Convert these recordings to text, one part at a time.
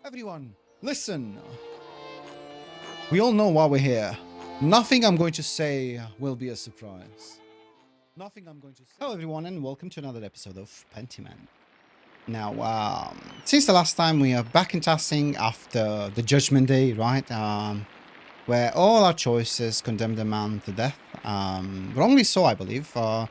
Everyone, listen. We all know why we're here. Nothing I'm going to say will be a surprise. Nothing I'm going to say. Hello everyone and welcome to another episode of Pentiment. Now, since the last time we are back in Tassing after the Judgment Day, right? Where all our choices condemned a man to death. Wrongly so, I believe. I'm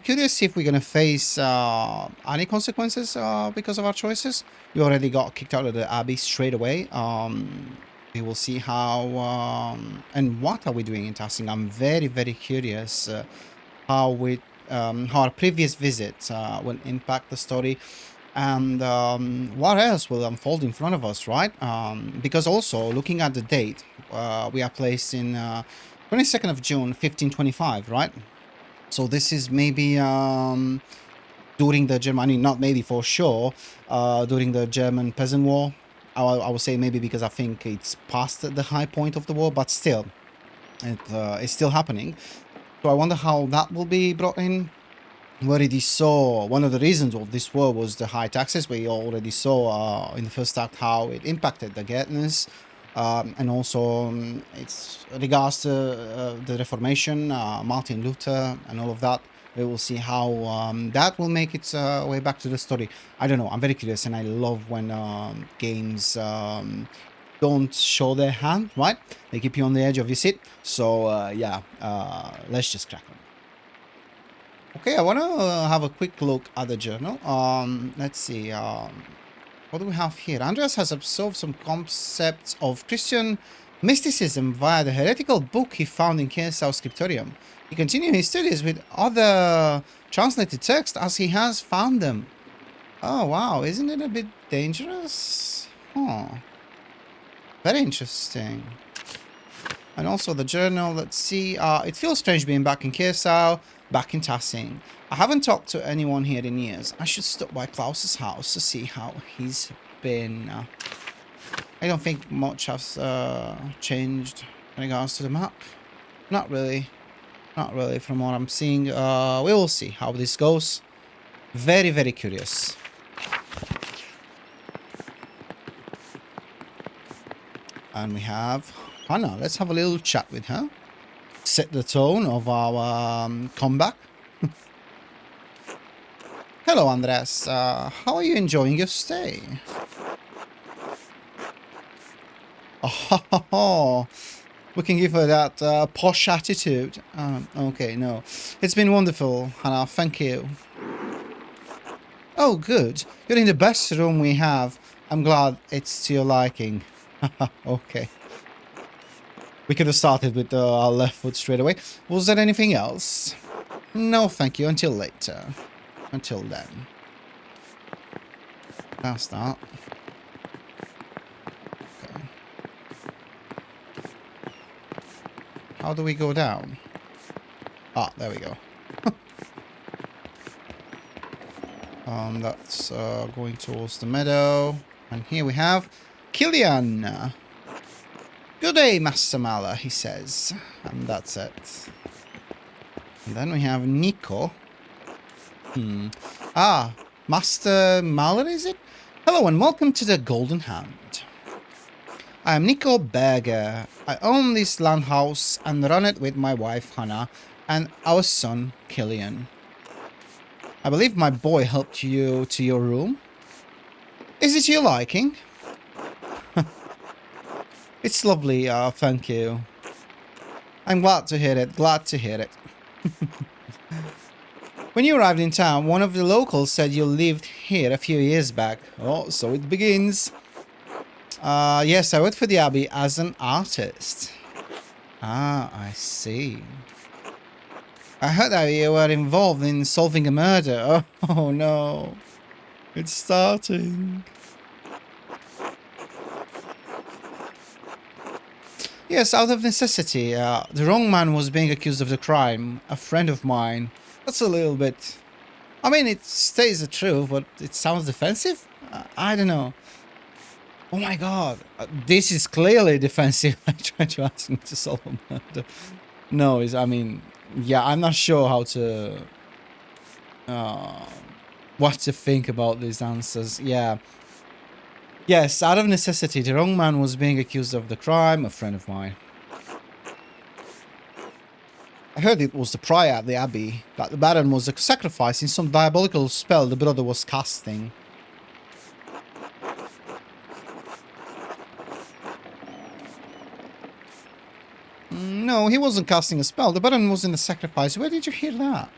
curious if we're going to face any consequences because of our choices. We already got kicked out of the Abbey straight away. We will see how and what are we doing in Tassing. I'm very, very curious how our previous visit will impact the story. And what else will unfold in front of us, right? Because also, looking at the date, we are placed in 22nd of June, 1525, right? So this is maybe during the German, not maybe for sure, during the German Peasant War. I would say maybe because I think it's past the high point of the war, but still, it's still happening. So I wonder how that will be brought in. We already saw one of the reasons of this war was the high taxes. We already saw in the first act how it impacted the Gärtners, and also it's regards to the Reformation, Martin Luther, and all of that. We will see how that will make its way back to the story. I don't know. I'm very curious, and I love when games don't show their hand. Right? They keep you on the edge of your seat. So yeah, let's just crack on. Okay, I want to have a quick look at the journal. Let's see. What do we have here? Andreas has absorbed some concepts of Christian mysticism via the heretical book he found in Kirsau Scriptorium. He continued his studies with other translated texts as he has found them. Oh, wow. Isn't it a bit dangerous? Huh. Very interesting. And also the journal, let's see. It feels strange being back in Kirsau. Back in Tassing. I haven't talked to anyone here in years. I should stop by Klaus's house to see how he's been. I don't think much has changed in regards to the map. Not really. Not really from what I'm seeing. We will see how this goes. Very, very curious. And we have Hannah. Let's have a little chat with her. Set the tone of our comeback. Hello, Andres. How are you enjoying your stay? Oh, we can give her that posh attitude. Okay, no. It's been wonderful, Hannah. Thank you. Oh, good. You're in the best room we have. I'm glad it's to your liking. Okay. We could have started with our left foot straight away. Was there anything else? No, thank you. Until later. Until then. That's that. Okay. How do we go down? Ah, there we go. That's going towards the meadow. And here we have Killian. Good day, Master Mala, he says. And that's it. And then we have Nico. Ah, Master Mala, is it? Hello and welcome to the Golden Hand. I am Nico Berger. I own this land house and run it with my wife, Hannah, and our son, Killian. I believe my boy helped you to your room. Is it to your liking? It's lovely, thank you. I'm glad to hear it, glad to hear it. When you arrived in town, one of the locals said you lived here a few years back. Oh, so it begins. Yes, I worked for the Abbey as an artist. Ah, I see. I heard that you were involved in solving a murder. Oh no. It's starting. Yes, out of necessity. The wrong man was being accused of the crime. A friend of mine. That's a little bit... I mean, it stays the truth, but it sounds defensive? I don't know. Oh my god. This is clearly defensive. I tried to ask him to solve a murder. No, I mean... Yeah, I'm not sure how to... what to think about these answers. Yeah. Yes, out of necessity, the wrong man was being accused of the crime, a friend of mine. I heard it was the prior at the abbey, that the Baron was sacrificing some diabolical spell the brother was casting. No, he wasn't casting a spell. The Baron was in the sacrifice. Where did you hear that?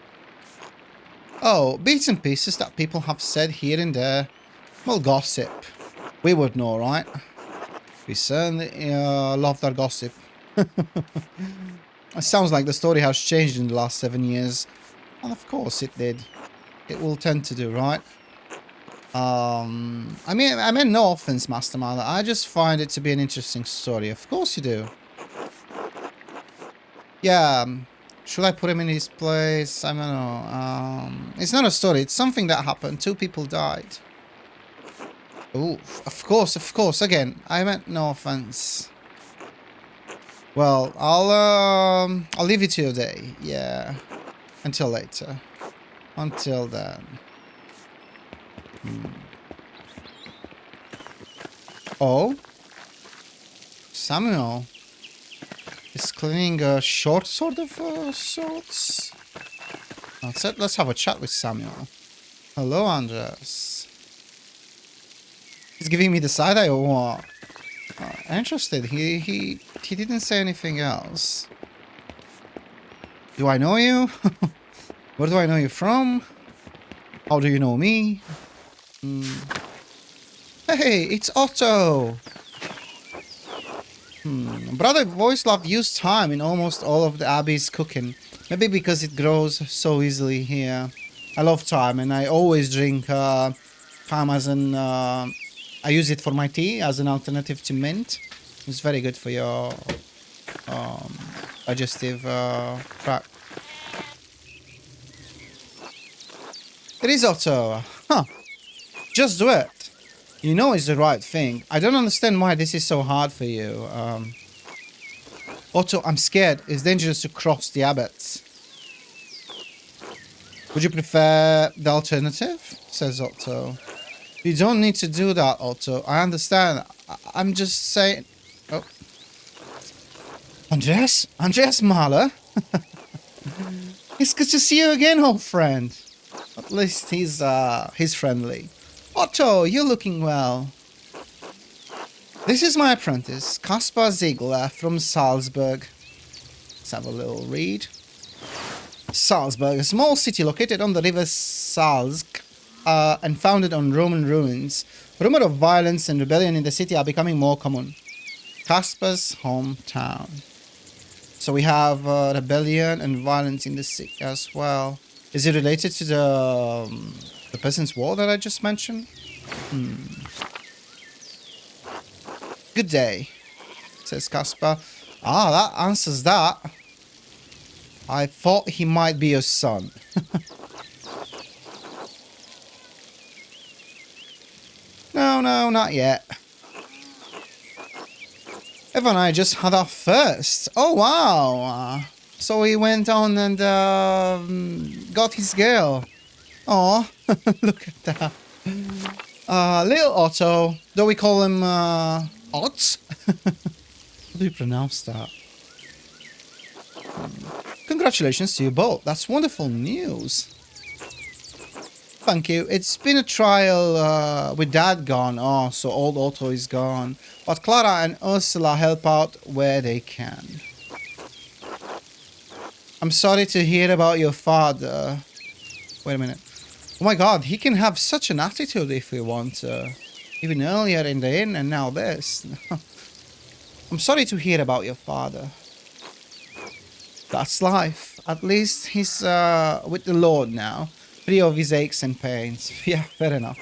Oh, bits and pieces that people have said here and there. Well, gossip. We would know, right? We certainly loved our gossip. It sounds like the story has changed in the last 7 years. And of course it did. It will tend to do, right? I mean no offense, Master Mother. I just find it to be an interesting story. Of course you do. Yeah, should I put him in his place? I don't know. It's not a story. It's something that happened. 2 people died. Oh, of course. Again, I meant no offense. Well, I'll leave it to your day. Yeah, until later. Until then. Oh, Samuel is cleaning a short sword of sorts. Let's have a chat with Samuel. Hello, Andres. He's giving me the side eye or what? Interested. He didn't say anything else. Do I know you? Where do I know you from? How do you know me? Hey, it's Otto. Brother, I've always loved used time in almost all of the Abbey's cooking. Maybe because it grows so easily here. I love thyme and I always drink thyme as an... I use it for my tea as an alternative to mint. It's very good for your digestive tract. Risotto. Huh. Just do it. You know it's the right thing. I don't understand why this is so hard for you. Otto, I'm scared. It's dangerous to cross the abbots. Would you prefer the alternative? Says Otto. You don't need to do that, Otto. I understand. I'm just saying... Oh. Andreas Mahler? It's good to see you again, old friend. At least he's friendly. Otto, you're looking well. This is my apprentice, Kaspar Ziegler from Salzburg. Let's have a little read. Salzburg, a small city located on the river Salzk and founded on Roman ruins. Rumor of violence and rebellion in the city are becoming more common. Kaspar's hometown. So we have rebellion and violence in the city as well. Is it related to the Peasants' War that I just mentioned? Good day, says Kaspar. Ah, that answers that. I thought he might be your son. No, not yet. Eva and I just had our first. Oh, wow. So he went on and got his girl. Oh, look at that. Little Otto. Do we call him Otz? How do you pronounce that? Congratulations to you both. That's wonderful news. Thank you. It's been a trial with Dad gone. Oh, so old Otto is gone. But Clara and Ursula help out where they can. I'm sorry to hear about your father. Wait a minute. Oh my god, he can have such an attitude if we want to. Even earlier in the inn and now this. I'm sorry to hear about your father. That's life. At least he's with the Lord now. Free of his aches and pains. Yeah, fair enough.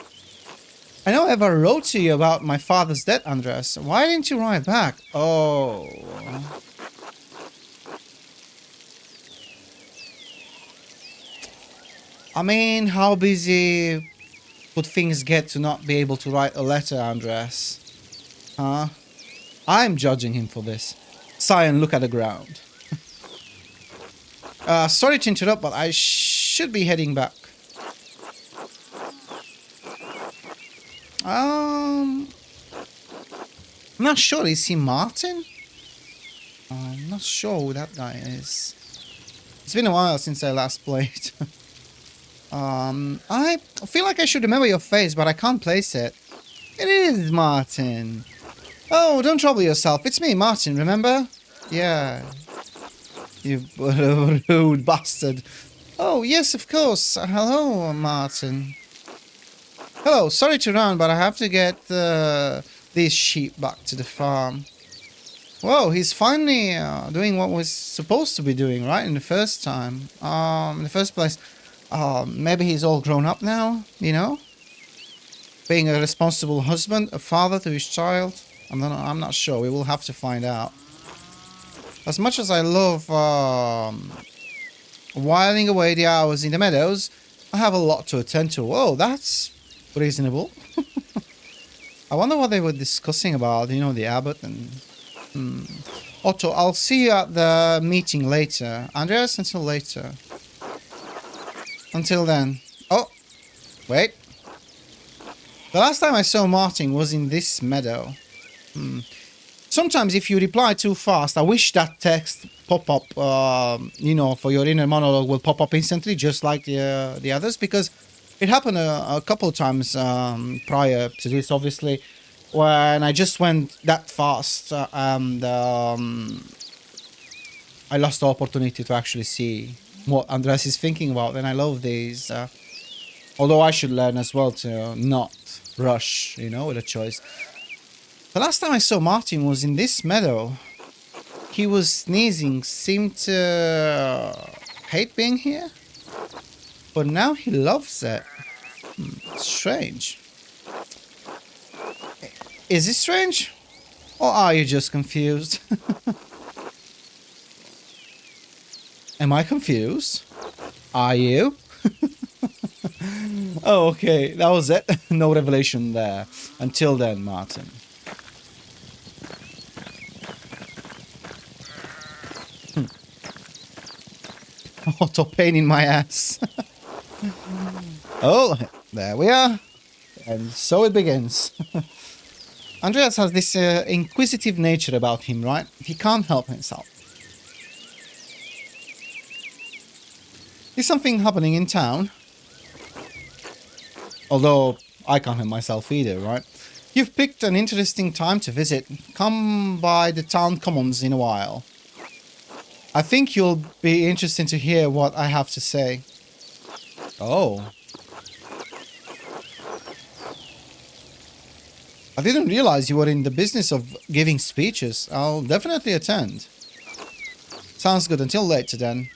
I know I ever wrote to you about my father's death, Andres. Why didn't you write back? Oh. I mean, how busy would things get to not be able to write a letter, Andres? Huh? I'm judging him for this. Sigh and look at the ground. Sorry to interrupt, but I should be heading back. I'm not sure. Is he Martin? I'm not sure who that guy is. It's been a while since I last played. I feel like I should remember your face, but I can't place it. It is Martin. Oh, don't trouble yourself. It's me, Martin, remember? Yeah. You rude bastard. Oh, yes, of course. Hello, Martin. Hello, sorry to run, but I have to get these sheep back to the farm. Whoa, he's finally doing what was supposed to be doing, right? In the first time. In the first place. Maybe he's all grown up now, you know? Being a responsible husband, a father to his child. I'm not sure. We will have to find out. As much as I love whiling away the hours in the meadows, I have a lot to attend to. Whoa, that's reasonable. I wonder what they were discussing about, you know, the abbot and... Otto, I'll see you at the meeting later. Andreas, until later. Until then. Oh, wait. The last time I saw Martin was in this meadow. Sometimes if you reply too fast, I wish that text pop up, you know, for your inner monologue will pop up instantly, just like the others, because it happened a couple of times prior to this, obviously, when I just went that fast and I lost the opportunity to actually see what Andreas is thinking about. And I love these, although I should learn as well to not rush, you know, with a choice. The last time I saw Martin was in this meadow. He was sneezing, seemed to hate being here. But now he loves it. Strange. Is it strange? Or are you just confused? Am I confused? Are you? Oh, okay. That was it. No revelation there. Until then, Martin. Auto pain in my ass. Oh, there we are. And so it begins. Andreas has this inquisitive nature about him, right? He can't help himself. Is something happening in town? Although, I can't help myself either, right? You've picked an interesting time to visit. Come by the town commons in a while. I think you'll be interested to hear what I have to say. Oh. I didn't realize you were in the business of giving speeches. I'll definitely attend. Sounds good. Until later then.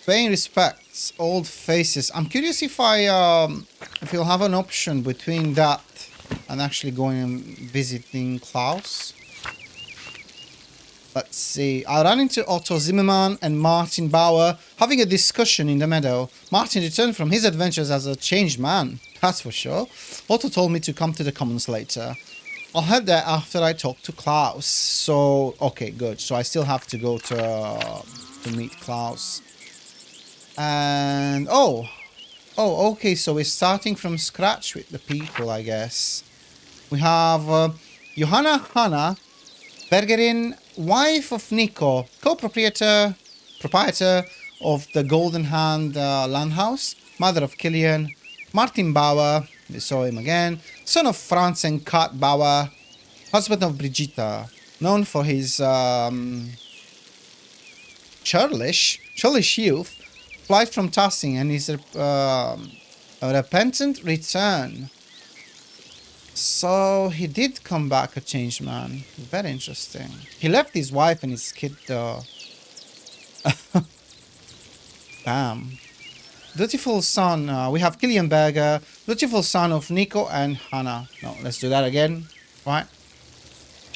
Paying respects, old faces. I'm curious if if you'll have an option between that and actually going and visiting Klaus. Let's see. I ran into Otto Zimmermann and Martin Bauer having a discussion in the meadow. Martin returned from his adventures as a changed man, that's for sure. Otto told me to come to the commons later. I'll head there after I talk to Klaus. So, okay, good. So I still have to go to meet Klaus. And, oh, okay, so we're starting from scratch with the people, I guess. We have Johanna Hanna, Bavarian, wife of Nico, co-proprietor of the Golden Hand land house, mother of Killian, Martin Bauer, we saw him again, son of Franz and Kat Bauer, husband of Brigitta, known for his churlish youth, flight from Tassing and his a repentant return. So he did come back a changed man. Very interesting. He left his wife and his kid though. Damn. Dutiful son. We have Killian Berger, dutiful son of Nico and Hannah. No, let's do that again. Right.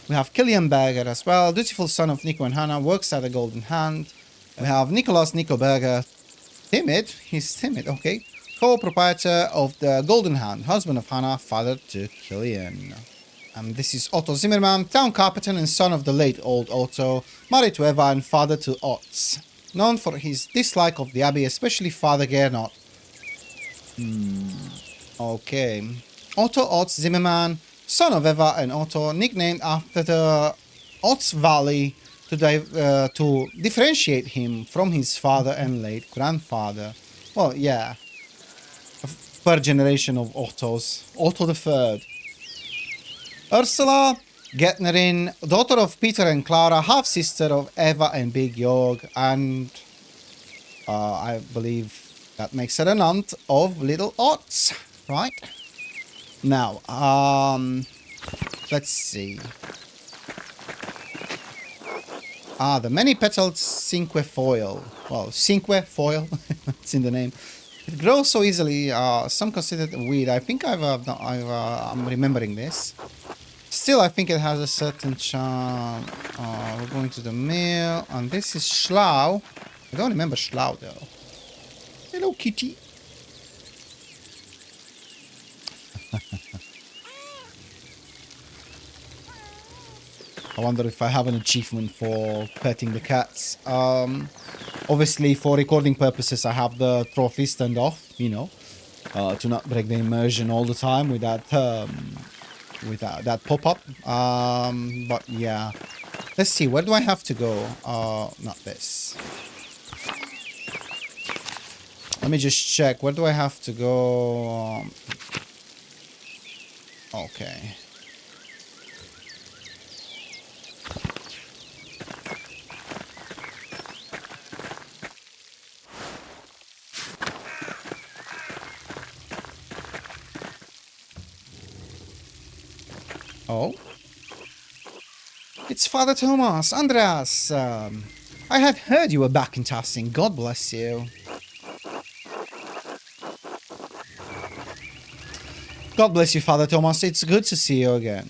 We have Killian Berger as well. Dutiful son of Nico and Hannah. Works at the Golden Hand. We have Nico Berger. Timid. He's timid. Okay. Co-proprietor of the Golden Hand, husband of Hannah, father to Killian. And this is Otto Zimmermann, town carpenter and son of the late old Otto, married to Eva and father to Otz. Known for his dislike of the abbey, especially Father Gernot. Okay. Otto Otz Zimmerman, son of Eva and Otto, nicknamed after the Otz Valley to differentiate him from his father and late grandfather. Well, yeah, third generation of Ottos. Otto the Third. Ursula Getnerin, daughter of Peter and Clara, half-sister of Eva and Big Jorg, and I believe that makes her an aunt of Little Otz, right? Now, let's see. The many-petaled cinquefoil. Well, cinquefoil, it's in the name. It grows so easily, some consider it a weed. I think I'm remembering this. Still, I think it has a certain charm. We're going to the mill, and this is Schlau. I don't remember Schlau, though. Hello, kitty. I wonder if I have an achievement for petting the cats. Obviously, for recording purposes, I have the trophy stand off, you know, to not break the immersion all the time with that pop-up. But yeah, let's see. Where do I have to go? Not this. Let me just check. Where do I have to go? Okay. Oh, it's Father Thomas. Andreas, I had heard you were back in Tassing. God bless you. God bless you, Father Thomas. It's good to see you again.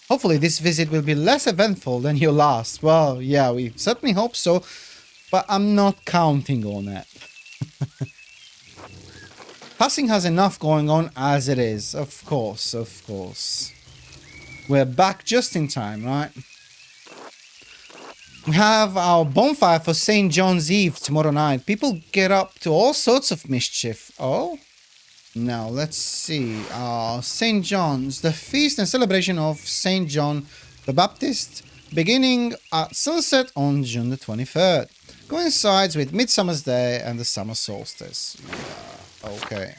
Hopefully this visit will be less eventful than your last. Well, yeah, we certainly hope so, but I'm not counting on it. Tassing has enough going on as it is. Of course, of course. We're back just in time, right? We have our bonfire for St. John's Eve tomorrow night. People get up to all sorts of mischief. Oh? Now, let's see. St. John's, the feast and celebration of St. John the Baptist, beginning at sunset on June the 23rd. Coincides with Midsummer's Day and the summer solstice. Yeah, okay.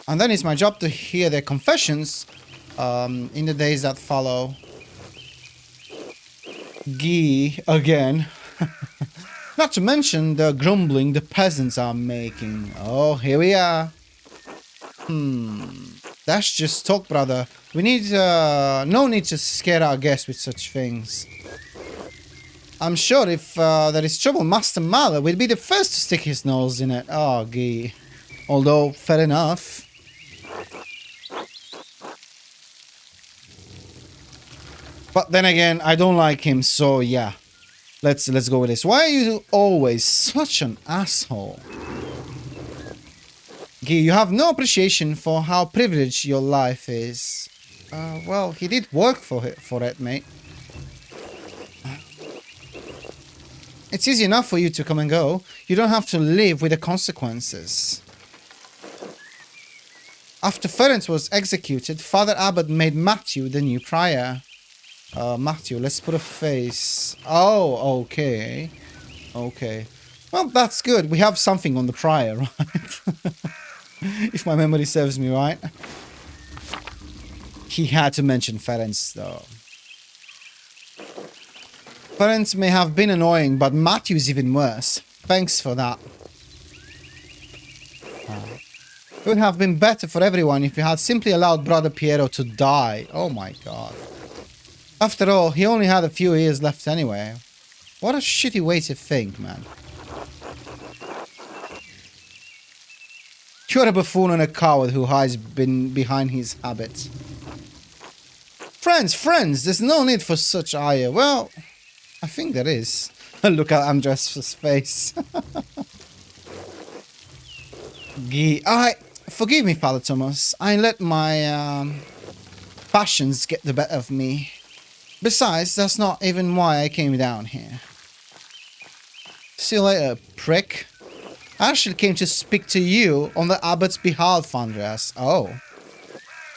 And then it's my job to hear their confessions in the days that follow. Gee, again. Not to mention the grumbling the peasants are making. Oh, here we are. That's just talk, brother. We need, no need to scare our guests with such things. I'm sure if there is trouble, Master Mahler will be the first to stick his nose in it. Oh, gee. Although, fair enough. But then again, I don't like him, so yeah. Let's go with this. Why are you always such an asshole? Gee, you have no appreciation for how privileged your life is. Well, he did work for it, mate. It's easy enough for you to come and go. You don't have to live with the consequences. After Ferenc was executed, Father Abbot made Matthew the new prior. Matthew, let's put a face. Oh, okay. Okay. Well, that's good. We have something on the prior, right? If my memory serves me right. He had to mention Ferenc, though. Ferenc may have been annoying, but Matthew's even worse. Thanks for that. It would have been better for everyone if you had simply allowed Brother Piero to die. Oh my god. After all, he only had a few years left anyway. What a shitty way to think, man. You're a buffoon and a coward who hides behind his habits. Friends, there's no need for such ire. Well, I think there is. Look at Andres' face. Forgive me, Father Thomas. I let my passions get the better of me. Besides, that's not even why I came down here. See you later, prick. I actually came to speak to you on the abbot's behalf, Andreas. Oh.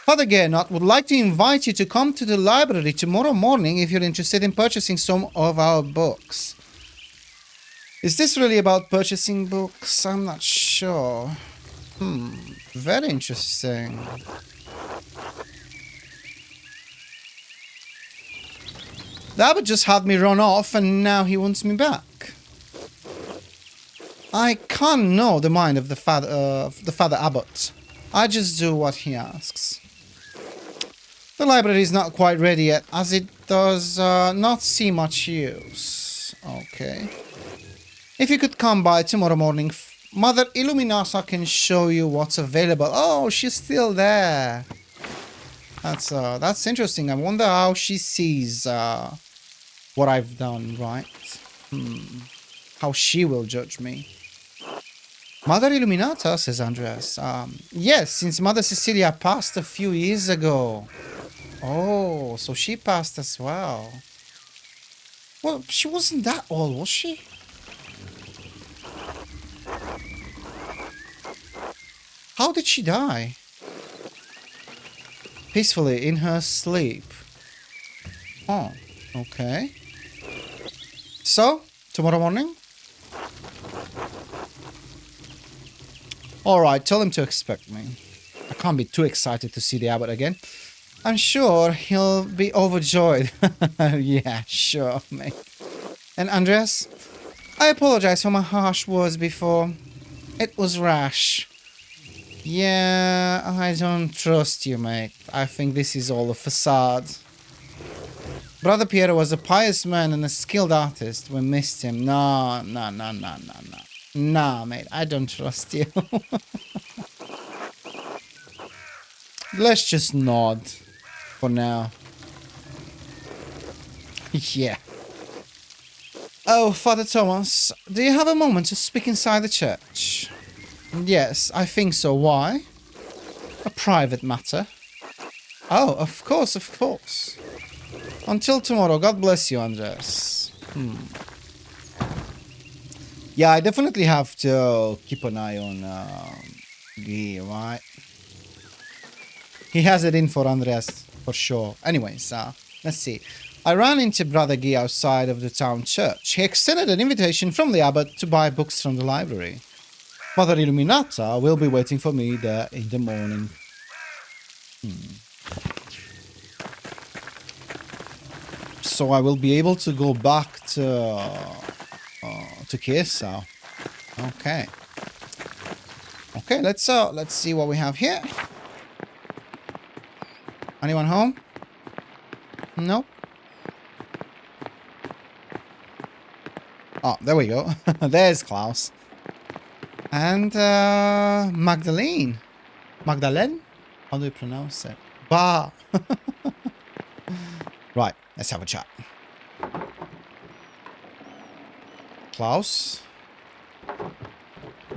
Father Gernot would like to invite you to come to the library tomorrow morning if you're interested in purchasing some of our books. Is this really about purchasing books? I'm not sure. Very interesting. The abbot just had me run off and now he wants me back. I can't know the mind of the Father Abbot. I just do what he asks. The library is not quite ready yet, as it does not see much use. Okay. If you could come by tomorrow morning, Mother Illuminata can show you what's available. Oh, she's still there. That's interesting. I wonder how she sees what I've done, right? How she will judge me. Mother Illuminata, says Andreas. Yes, since Mother Cecilia passed a few years ago. Oh, so she passed as well. Well, she wasn't that old, was she? How did she die? Peacefully, in her sleep. Oh, okay. So, tomorrow morning? Alright, tell him to expect me. I can't be too excited to see the abbot again. I'm sure he'll be overjoyed. Yeah, sure, mate. And Andreas, I apologize for my harsh words before. It was rash. Yeah, I don't trust you, mate. I think this is all a facade. Brother Piero was a pious man and a skilled artist. We missed him. No. Nah, mate, I don't trust you. Let's just nod for now. Yeah. Oh, Father Thomas, do you have a moment to speak inside the church? Yes, I think so. Why? A private matter. Oh, of course, of course. Until tomorrow, God bless you, Andres. Yeah, I definitely have to keep an eye on Guy, right? He has it in for Andreas, for sure. Anyways, let's see. I ran into Brother Guy outside of the town church. He extended an invitation from the abbot to buy books from the library. Mother Illuminata will be waiting for me there in the morning. So I will be able to go back to Chiesa. Okay. Okay, let's see what we have here. Anyone home? No. Oh, there we go. There's Klaus. And Magdalene. Magdalene? How do you pronounce it? Bah. Right, let's have a chat. Klaus.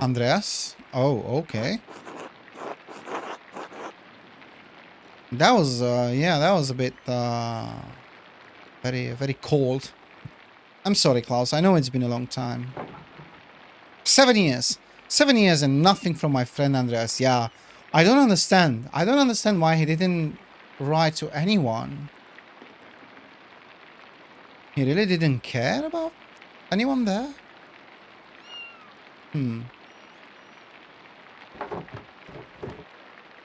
Andreas. Oh, okay. That was, yeah, that was a bit, very cold. I'm sorry, Klaus. I know it's been a long time. 7 years. 7 years and nothing from my friend Andreas. Yeah, I don't understand. I don't understand why he didn't write to anyone. He really didn't care about anyone there?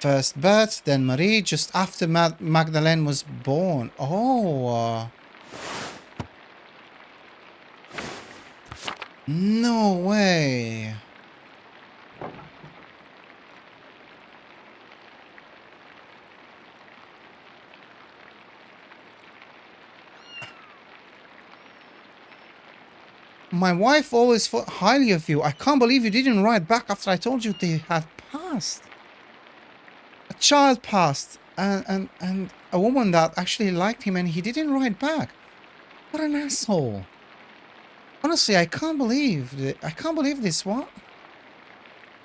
First Bert, then Marie, just after Magdalene was born. Oh. No way. My wife always thought highly of you. I can't believe you didn't write back after I told you they had passed. A child passed, and a woman that actually liked him, and he didn't write back. What an asshole. Honestly, I can't believe it. I can't believe this. What?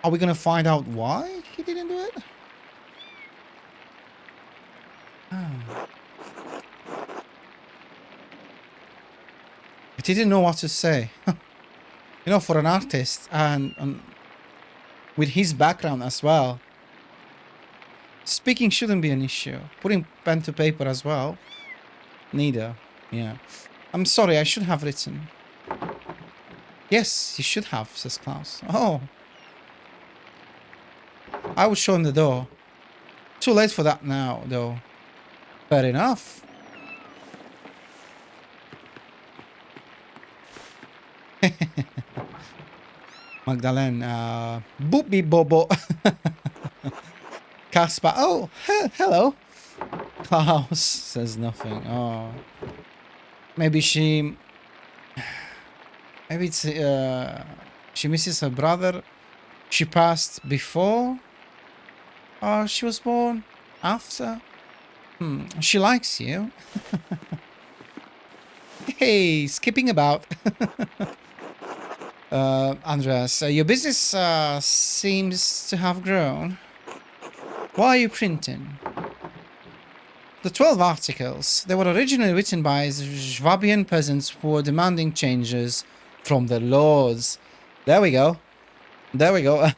Are we gonna find out why he didn't do it? Oh. I didn't know what to say. You know, for an artist, and with his background as well. Speaking shouldn't be an issue. Putting pen to paper as well. Neither. Yeah. I'm sorry, I should have written. Yes, you should have, says Klaus. Oh. I will show him the door. Too late for that now, though. Fair enough. Magdalene, boopy bobo. Caspar, oh, hello. Klaus says nothing. Oh. Maybe she... Maybe it's, she misses her brother. She passed before? Or she was born after? She likes you. Hey, skipping about. Andreas, your business seems to have grown. Why are you printing? The 12 articles, they were originally written by Swabian peasants who were demanding changes from their lords. There we go. There we go.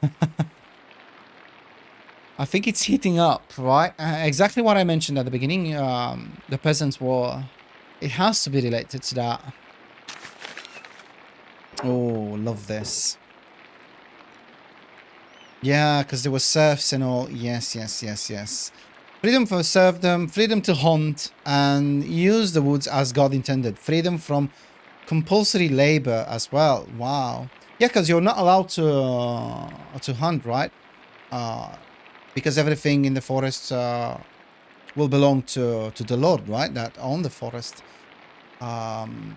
I think it's heating up, right? Exactly what I mentioned at the beginning, the Peasants' War. It has to be related to that. Oh, love this. Yeah, because there were serfs and all. Yes, yes, yes, yes. Freedom for serfdom, freedom to hunt and use the woods as God intended. Freedom from compulsory labor as well. Wow. Yeah, because you're not allowed to hunt, right? Because everything in the forest will belong to the Lord, right? That own the forest. And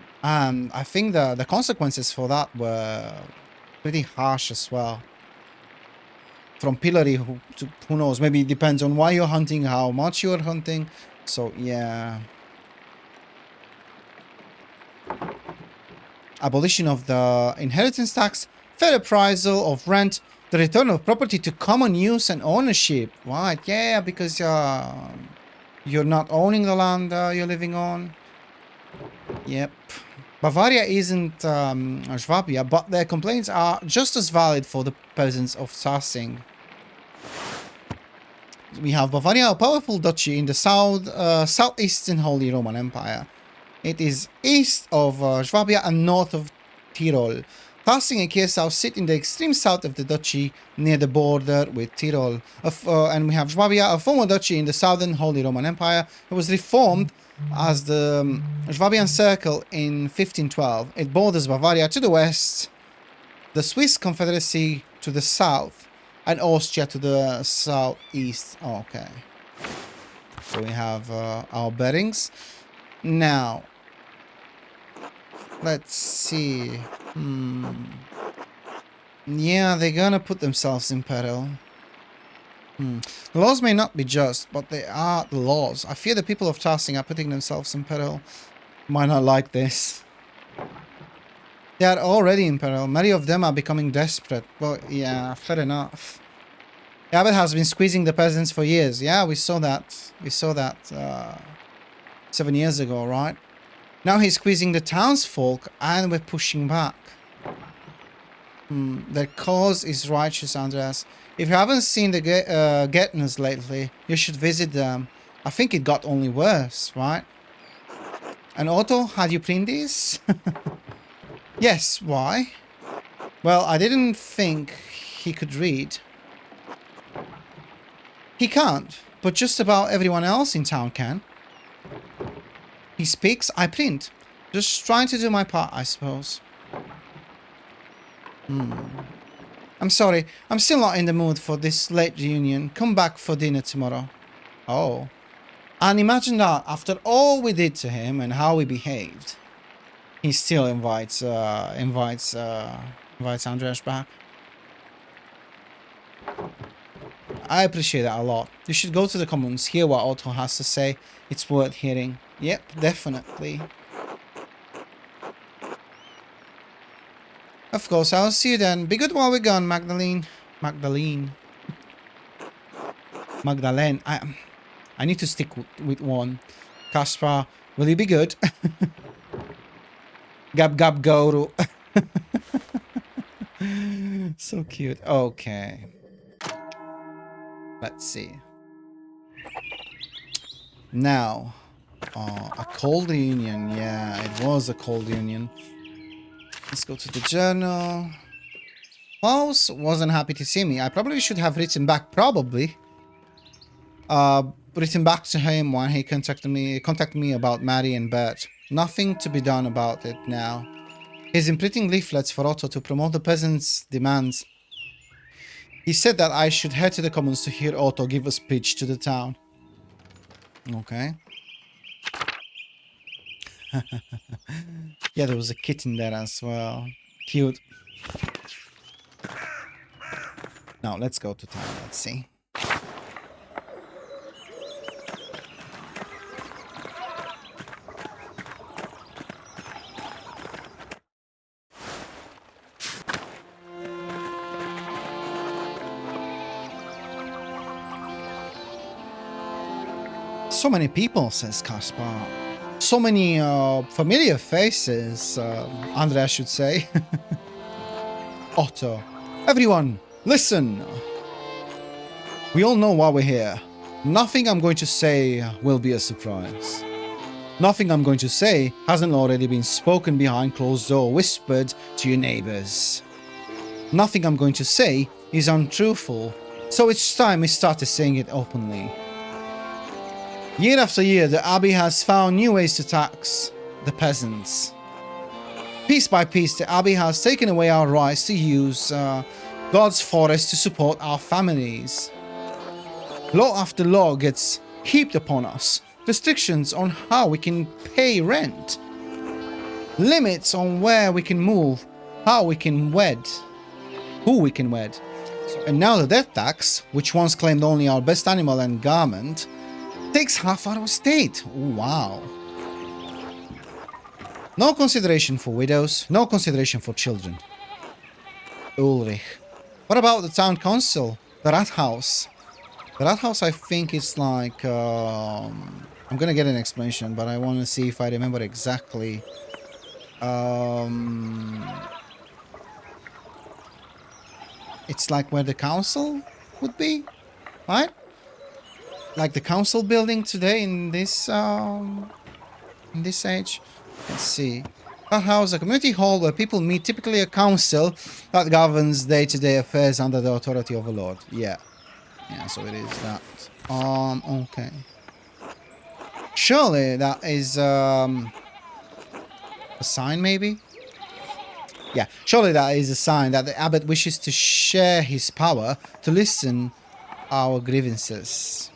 I think the consequences for that were pretty harsh as well. From pillory to who knows, maybe it depends on why you're hunting, how much you're hunting. So yeah. Abolition of the inheritance tax, fair appraisal of rent, the return of property to common use and ownership. Right, yeah, because you're not owning the land you're living on. Yep. Bavaria isn't Swabia, but their complaints are just as valid for the peasants of Tassing. We have Bavaria, a powerful duchy in the southeastern Holy Roman Empire. It is east of Swabia and north of Tyrol. Tassing and Kirsau sit in the extreme south of the duchy, near the border with Tyrol. And we have Swabia, a former duchy in the southern Holy Roman Empire. It was reformed as the Swabian Circle in 1512. It borders Bavaria to the west, the Swiss Confederacy to the south, and Austria to the southeast. Oh, okay. So we have our bearings. Now, let's see. Yeah, they're gonna put themselves in peril. The laws may not be just, but they are the laws. I fear the people of Tassing are putting themselves in peril. Might not like this. They are already in peril. Many of them are becoming desperate. Well, yeah, fair enough. Abbott has been squeezing the peasants for years. Yeah, we saw that. We saw that 7 years ago, right? Now he's squeezing the townsfolk and we're pushing back. Their cause is righteous, Andreas. If you haven't seen the Getners lately, you should visit them. I think it got only worse, right? And Otto, had you print this? Yes, why? Well, I didn't think he could read. He can't, but just about everyone else in town can. He speaks, I print. Just trying to do my part, I suppose. I'm sorry, I'm still not in the mood for this late reunion. Come back for dinner tomorrow. Oh. And imagine that, after all we did to him and how we behaved, he still invites Andreas back. I appreciate that a lot. You should go to the comments, hear what Otto has to say. It's worth hearing. Yep, definitely. Of course, I'll see you then. Be good while we're gone, Magdalene. Magdalene. I need to stick with one. Caspar, will you be good? Gab Gab Goro. So cute. Okay. Let's see. Now, a cold union. Yeah, it was a cold union. Let's go to the journal. Klaus wasn't happy to see me. I probably should have written back. Probably. Written back to him when he contacted me about Mary and Bert. Nothing to be done about it now. He's imprinting leaflets for Otto to promote the peasants' demands. He said that I should head to the commons to hear Otto give a speech to the town. Okay. Yeah, there was a kitten there as well. Cute. Now, let's go to town. Let's see. So many people, says Caspar. So many familiar faces, Andrea should say. Otto. Everyone, listen. We all know why we're here. Nothing I'm going to say will be a surprise. Nothing I'm going to say hasn't already been spoken behind closed door, whispered to your neighbors. Nothing I'm going to say is untruthful, so it's time we started saying it openly. Year after year, the Abbey has found new ways to tax the peasants. Piece by piece, the Abbey has taken away our rights to use God's forest to support our families. Law after law gets heaped upon us. Restrictions on how we can pay rent. Limits on where we can move, how we can wed, who we can wed. And now the death tax, which once claimed only our best animal and garment, takes half our estate. Wow. No consideration for widows, no consideration for children. Ulrich. What about the town council? The Rathaus? The Rathaus, I think, is like... I'm gonna get an explanation, but I want to see if I remember exactly. It's like where the council would be, right? Like the council building today in this age. Let's see. Rathaus, a community hall where people meet, typically a council that governs day-to-day affairs under the authority of a lord. Yeah. Yeah, so it is that. Okay. Surely that is a sign, maybe? Yeah, surely that is a sign that the abbot wishes to share his power to listen our grievances.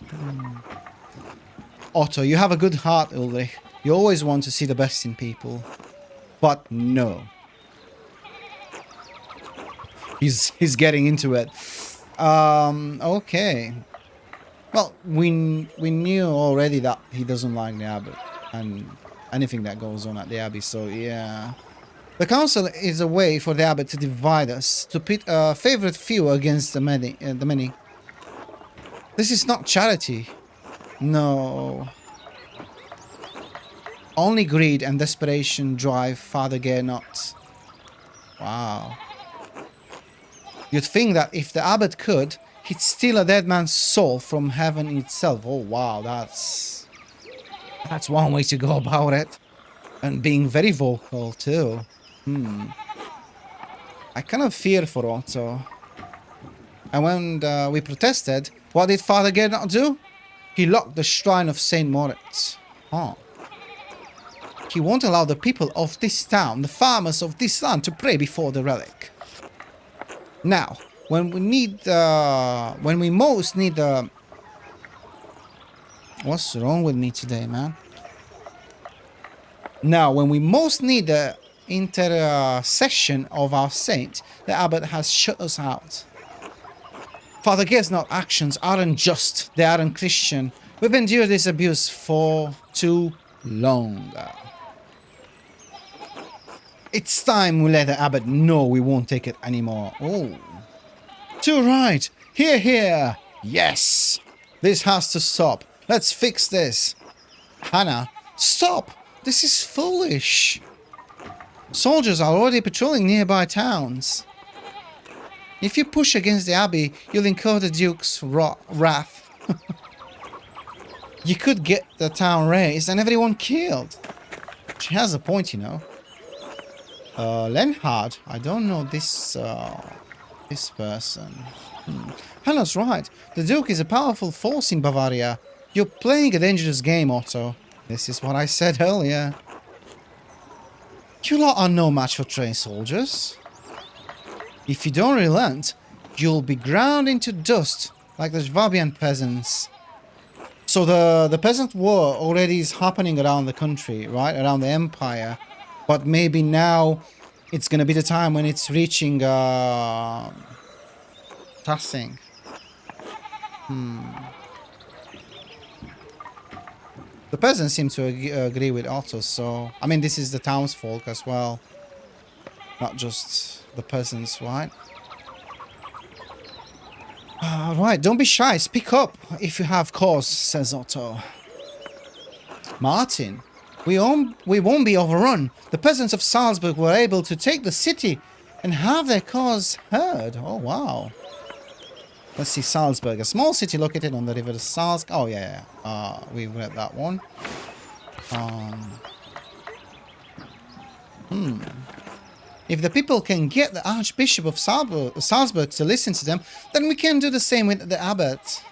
Otto, you have a good heart, Ulrich. You always want to see the best in people. But no. He's getting into it. Okay. Well, we knew already that he doesn't like the abbot and anything that goes on at the abbey, so yeah. The council is a way for the abbot to divide us, to pit a favorite few against the many. This is not charity. No. Only greed and desperation drive Father Gernot. Wow. You'd think that if the abbot could, he'd steal a dead man's soul from heaven itself. Oh wow, that's one way to go about it. And being very vocal too. I kind of fear for Otto. And when we protested, what did Father Gernot do? He locked the shrine of Saint Moritz. Huh. He won't allow the people of this town, the farmers of this land, to pray before the relic. Now, when we most need the... What's wrong with me today, man? Now, when we most need the intercession of our saint, the abbot has shut us out. Father Gernot's actions aren't just, they aren't Christian. We've endured this abuse for too long. It's time we let the abbot know we won't take it anymore. Oh. Too right. Hear, hear. Yes. This has to stop. Let's fix this. Hannah, stop. This is foolish. Soldiers are already patrolling nearby towns. If you push against the abbey, you'll incur the Duke's wrath. You could get the town razed and everyone killed. She has a point, you know. Lenhard, I don't know this person. Hannah's right. The Duke is a powerful force in Bavaria. You're playing a dangerous game, Otto. This is what I said earlier. You lot are no match for trained soldiers. If you don't relent, you'll be ground into dust like the Bavarian peasants. So the peasant war already is happening around the country, right? Around the empire. But maybe now it's going to be the time when it's reaching Tassing. The peasants seem to agree with Otto, so... I mean, this is the townsfolk as well. Not just the peasants, right? Right, don't be shy. Speak up if you have cause, says Otto. Martin, we won't be overrun. The peasants of Salzburg were able to take the city and have their cause heard. Oh, wow. Let's see, Salzburg, a small city located on the river Salzburg. Oh, yeah. We read that one. If the people can get the Archbishop of Salzburg to listen to them, then we can do the same with the abbot.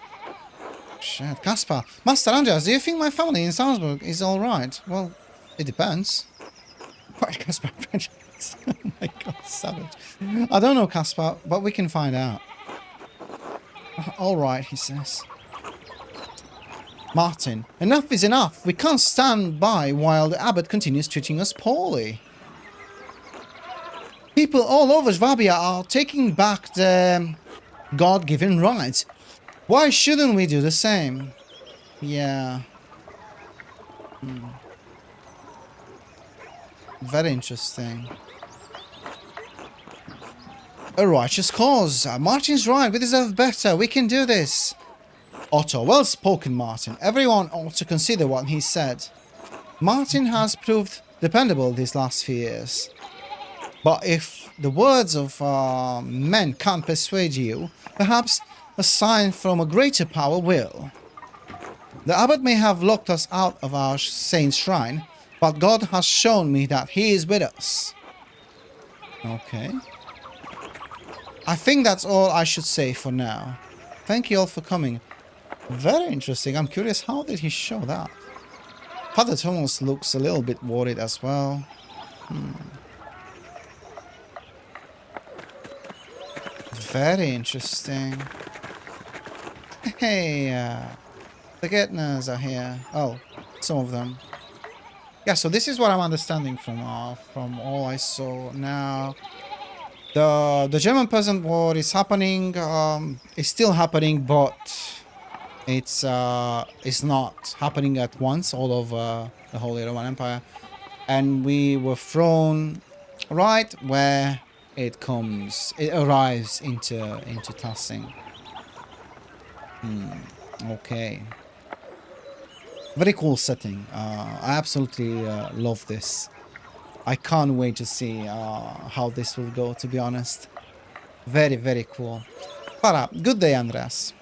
Shit, Caspar. Master Andreas, do you think my family in Salzburg is alright? Well, it depends. Right, Caspar. Oh my god, savage. I don't know, Caspar, but we can find out. Alright, he says. Martin, enough is enough. We can't stand by while the abbot continues treating us poorly. People all over Swabia are taking back their God-given rights. Why shouldn't we do the same? Yeah. Very interesting. A righteous cause. Martin's right. We deserve better. We can do this. Otto, well spoken, Martin. Everyone ought to consider what he said. Martin has proved dependable these last few years. But if the words of men can't persuade you, perhaps a sign from a greater power will. The abbot may have locked us out of our saint's shrine, but God has shown me that he is with us. Okay. I think that's all I should say for now. Thank you all for coming. Very interesting. I'm curious, how did he show that? Father Thomas looks a little bit worried as well. Very interesting. Hey, the Getners are here. Oh, some of them. Yeah, so this is what I'm understanding from all I saw now. The German Peasant War is happening. It's still happening, but it's not happening at once all over the Holy Roman Empire. And we were thrown right where it arrives into Tassing. Okay. Very cool setting. I absolutely love this. I can't wait to see how this will go, to be honest. Very, very cool. Para, good day, Andreas.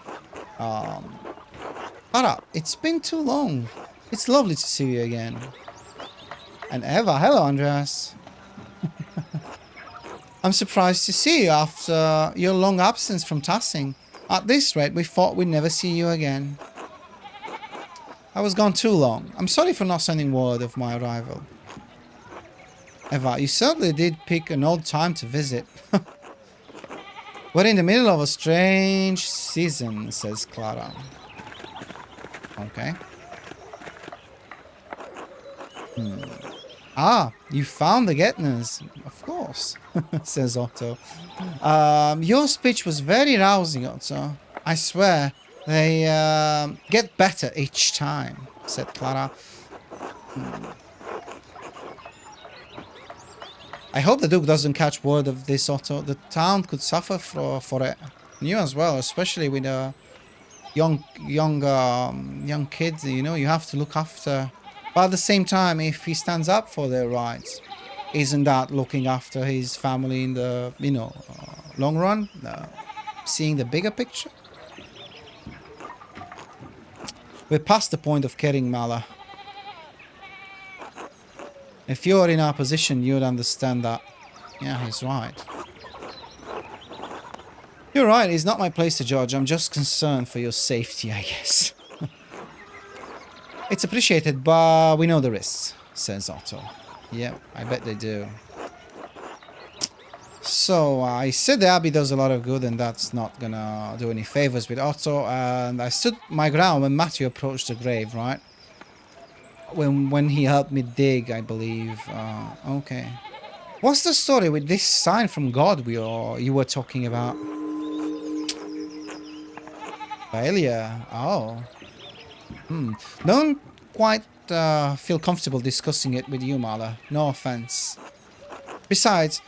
Para, it's been too long. It's lovely to see you again. And Eva, hello, Andreas. I'm surprised to see you after your long absence from Tassing. At this rate, we thought we'd never see you again. I was gone too long. I'm sorry for not sending word of my arrival. Eva, you certainly did pick an odd time to visit. We're in the middle of a strange season, says Clara. Okay. Ah, you found the Getners. Of course, says Otto. Your speech was very rousing, Otto. I swear, they get better each time, said Clara. I hope the Duke doesn't catch word of this, Otto. The town could suffer for it. And you as well, especially with young kids. You know, you have to look after. But at the same time, if he stands up for their rights, isn't that looking after his family in the, long run, seeing the bigger picture. We're past the point of caring, Mala. If you're in our position, you'd understand that. Yeah, he's right. You're right, it's not my place to judge. I'm just concerned for your safety, I guess. It's appreciated, but we know the risks, says Otto. Yeah, I bet they do. So, I said the Abbey does a lot of good, and that's not gonna do any favors with Otto, and I stood my ground when Matthew approached the grave, right? When he helped me dig, I believe. Okay. What's the story with this sign from God you were talking about? Failure. Oh. Don't quite feel comfortable discussing it with you, Mala. No offense. Besides,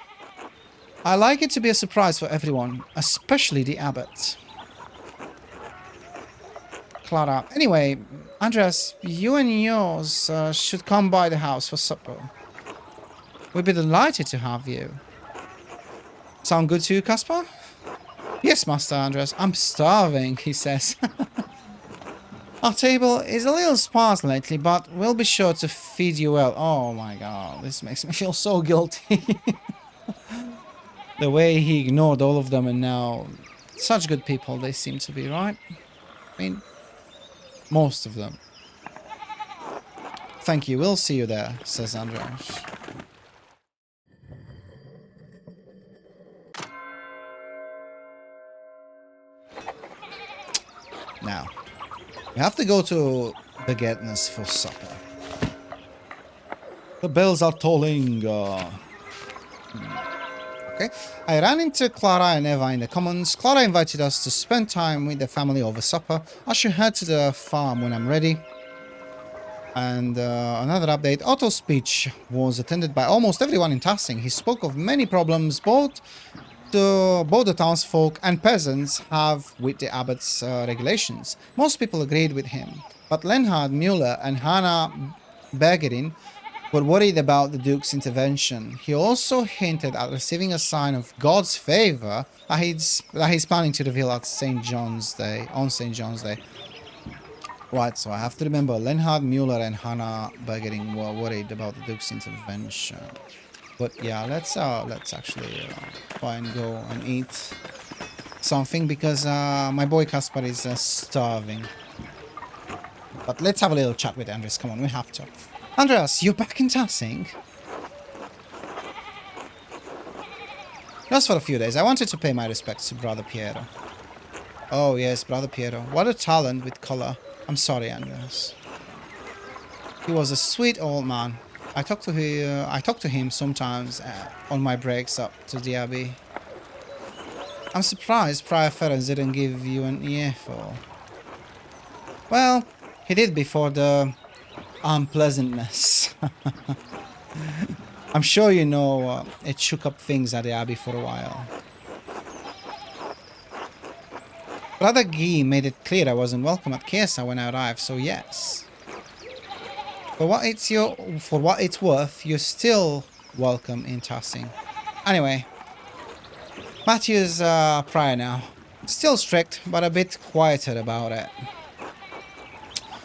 I like it to be a surprise for everyone, especially the abbot. Clara. Anyway, Andreas, you and yours should come by the house for supper. We'd be delighted to have you. Sound good to you, Caspar? Yes, Master Andreas. I'm starving, he says. Our table is a little sparse lately, but we'll be sure to feed you well. Oh my god, this makes me feel so guilty. The way he ignored all of them, and now such good people they seem to be, right? I mean, most of them. Thank you, we'll see you there, says Andreas. Now, we have to go to the Getners for supper. The bells are tolling. Okay. I ran into Clara and Eva in the Commons. Clara invited us to spend time with the family over supper. I should head to the farm when I'm ready. And another update. Otto's speech was attended by almost everyone in Tassing. He spoke of many problems both the townsfolk and peasants have with the abbot's regulations. Most people agreed with him, but Lenhard Müller and Hannah Bavarian were worried about the Duke's intervention. He also hinted at receiving a sign of God's favor that he's planning to reveal at St. John's Day, on St. John's Day. Right, so I have to remember Lenhard Müller and Hannah Bavarian were worried about the Duke's intervention. But yeah, let's actually try and go and eat something because my boy Caspar is starving. But let's have a little chat with Andreas. Come on, we have to. Andreas, you're back in Tassing? Just for a few days. I wanted to pay my respects to Brother Piero. Oh yes, Brother Piero. What a talent with color. I'm sorry, Andreas. He was a sweet old man. I talk to him sometimes on my breaks up to the Abbey. I'm surprised Prior Ferenc didn't give you an earful. Well, he did before the unpleasantness. I'm sure you know it shook up things at the Abbey for a while. Brother Guy made it clear I wasn't welcome at Chiesa when I arrived, so yes. For what it's worth, you're still welcome in Tassing. Anyway, Matthew's prior now. Still strict, but a bit quieter about it.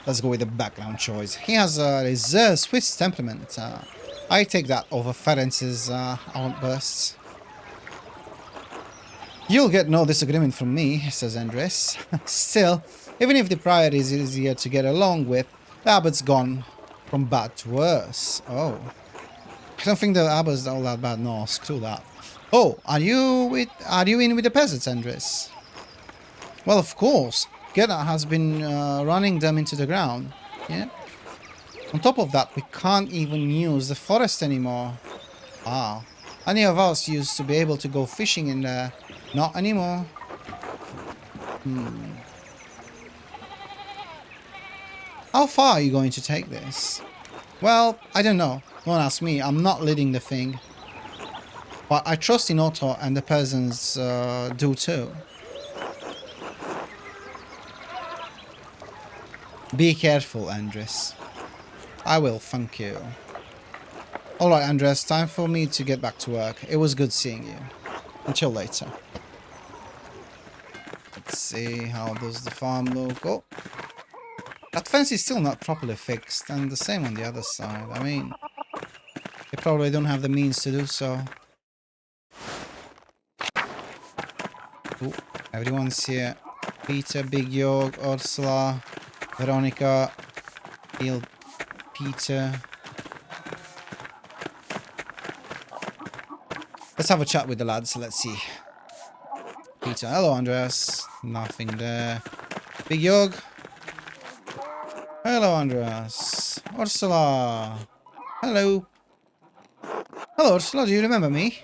Let's go with the background choice. He has a reserved Swiss temperament. I take that over Ferenc's outbursts. You'll get no disagreement from me, says Andres. Still, even if the prior is easier to get along with, the abbot's gone from bad to worse. Oh. I don't think the abbot's all that bad. No, screw that. Oh, are you in with the peasants, Andres? Well, of course. Gerda has been running them into the ground. Yeah. On top of that, we can't even use the forest anymore. Ah. Any of us used to be able to go fishing in there. Not anymore. How far are you going to take this? Well, I don't know. Don't ask me. I'm not leading the thing. But I trust in Otto, and the peasants do too. Be careful, Andres. I will, thank you. Alright, Andres, time for me to get back to work. It was good seeing you. Until later. see, how does the farm look? Oh, that fence is still not properly fixed, and the same on the other side. I mean, they probably don't have the means to do so. Oh, everyone's here. Peter, Big Yog, Ursula, Veronica, Il Peter. Let's have a chat with the lads. Let's see. Peter, hello, Andreas. Nothing there. Big Yog. Hello, Andreas. Ursula. Hello. Hello, Ursula. Do you remember me?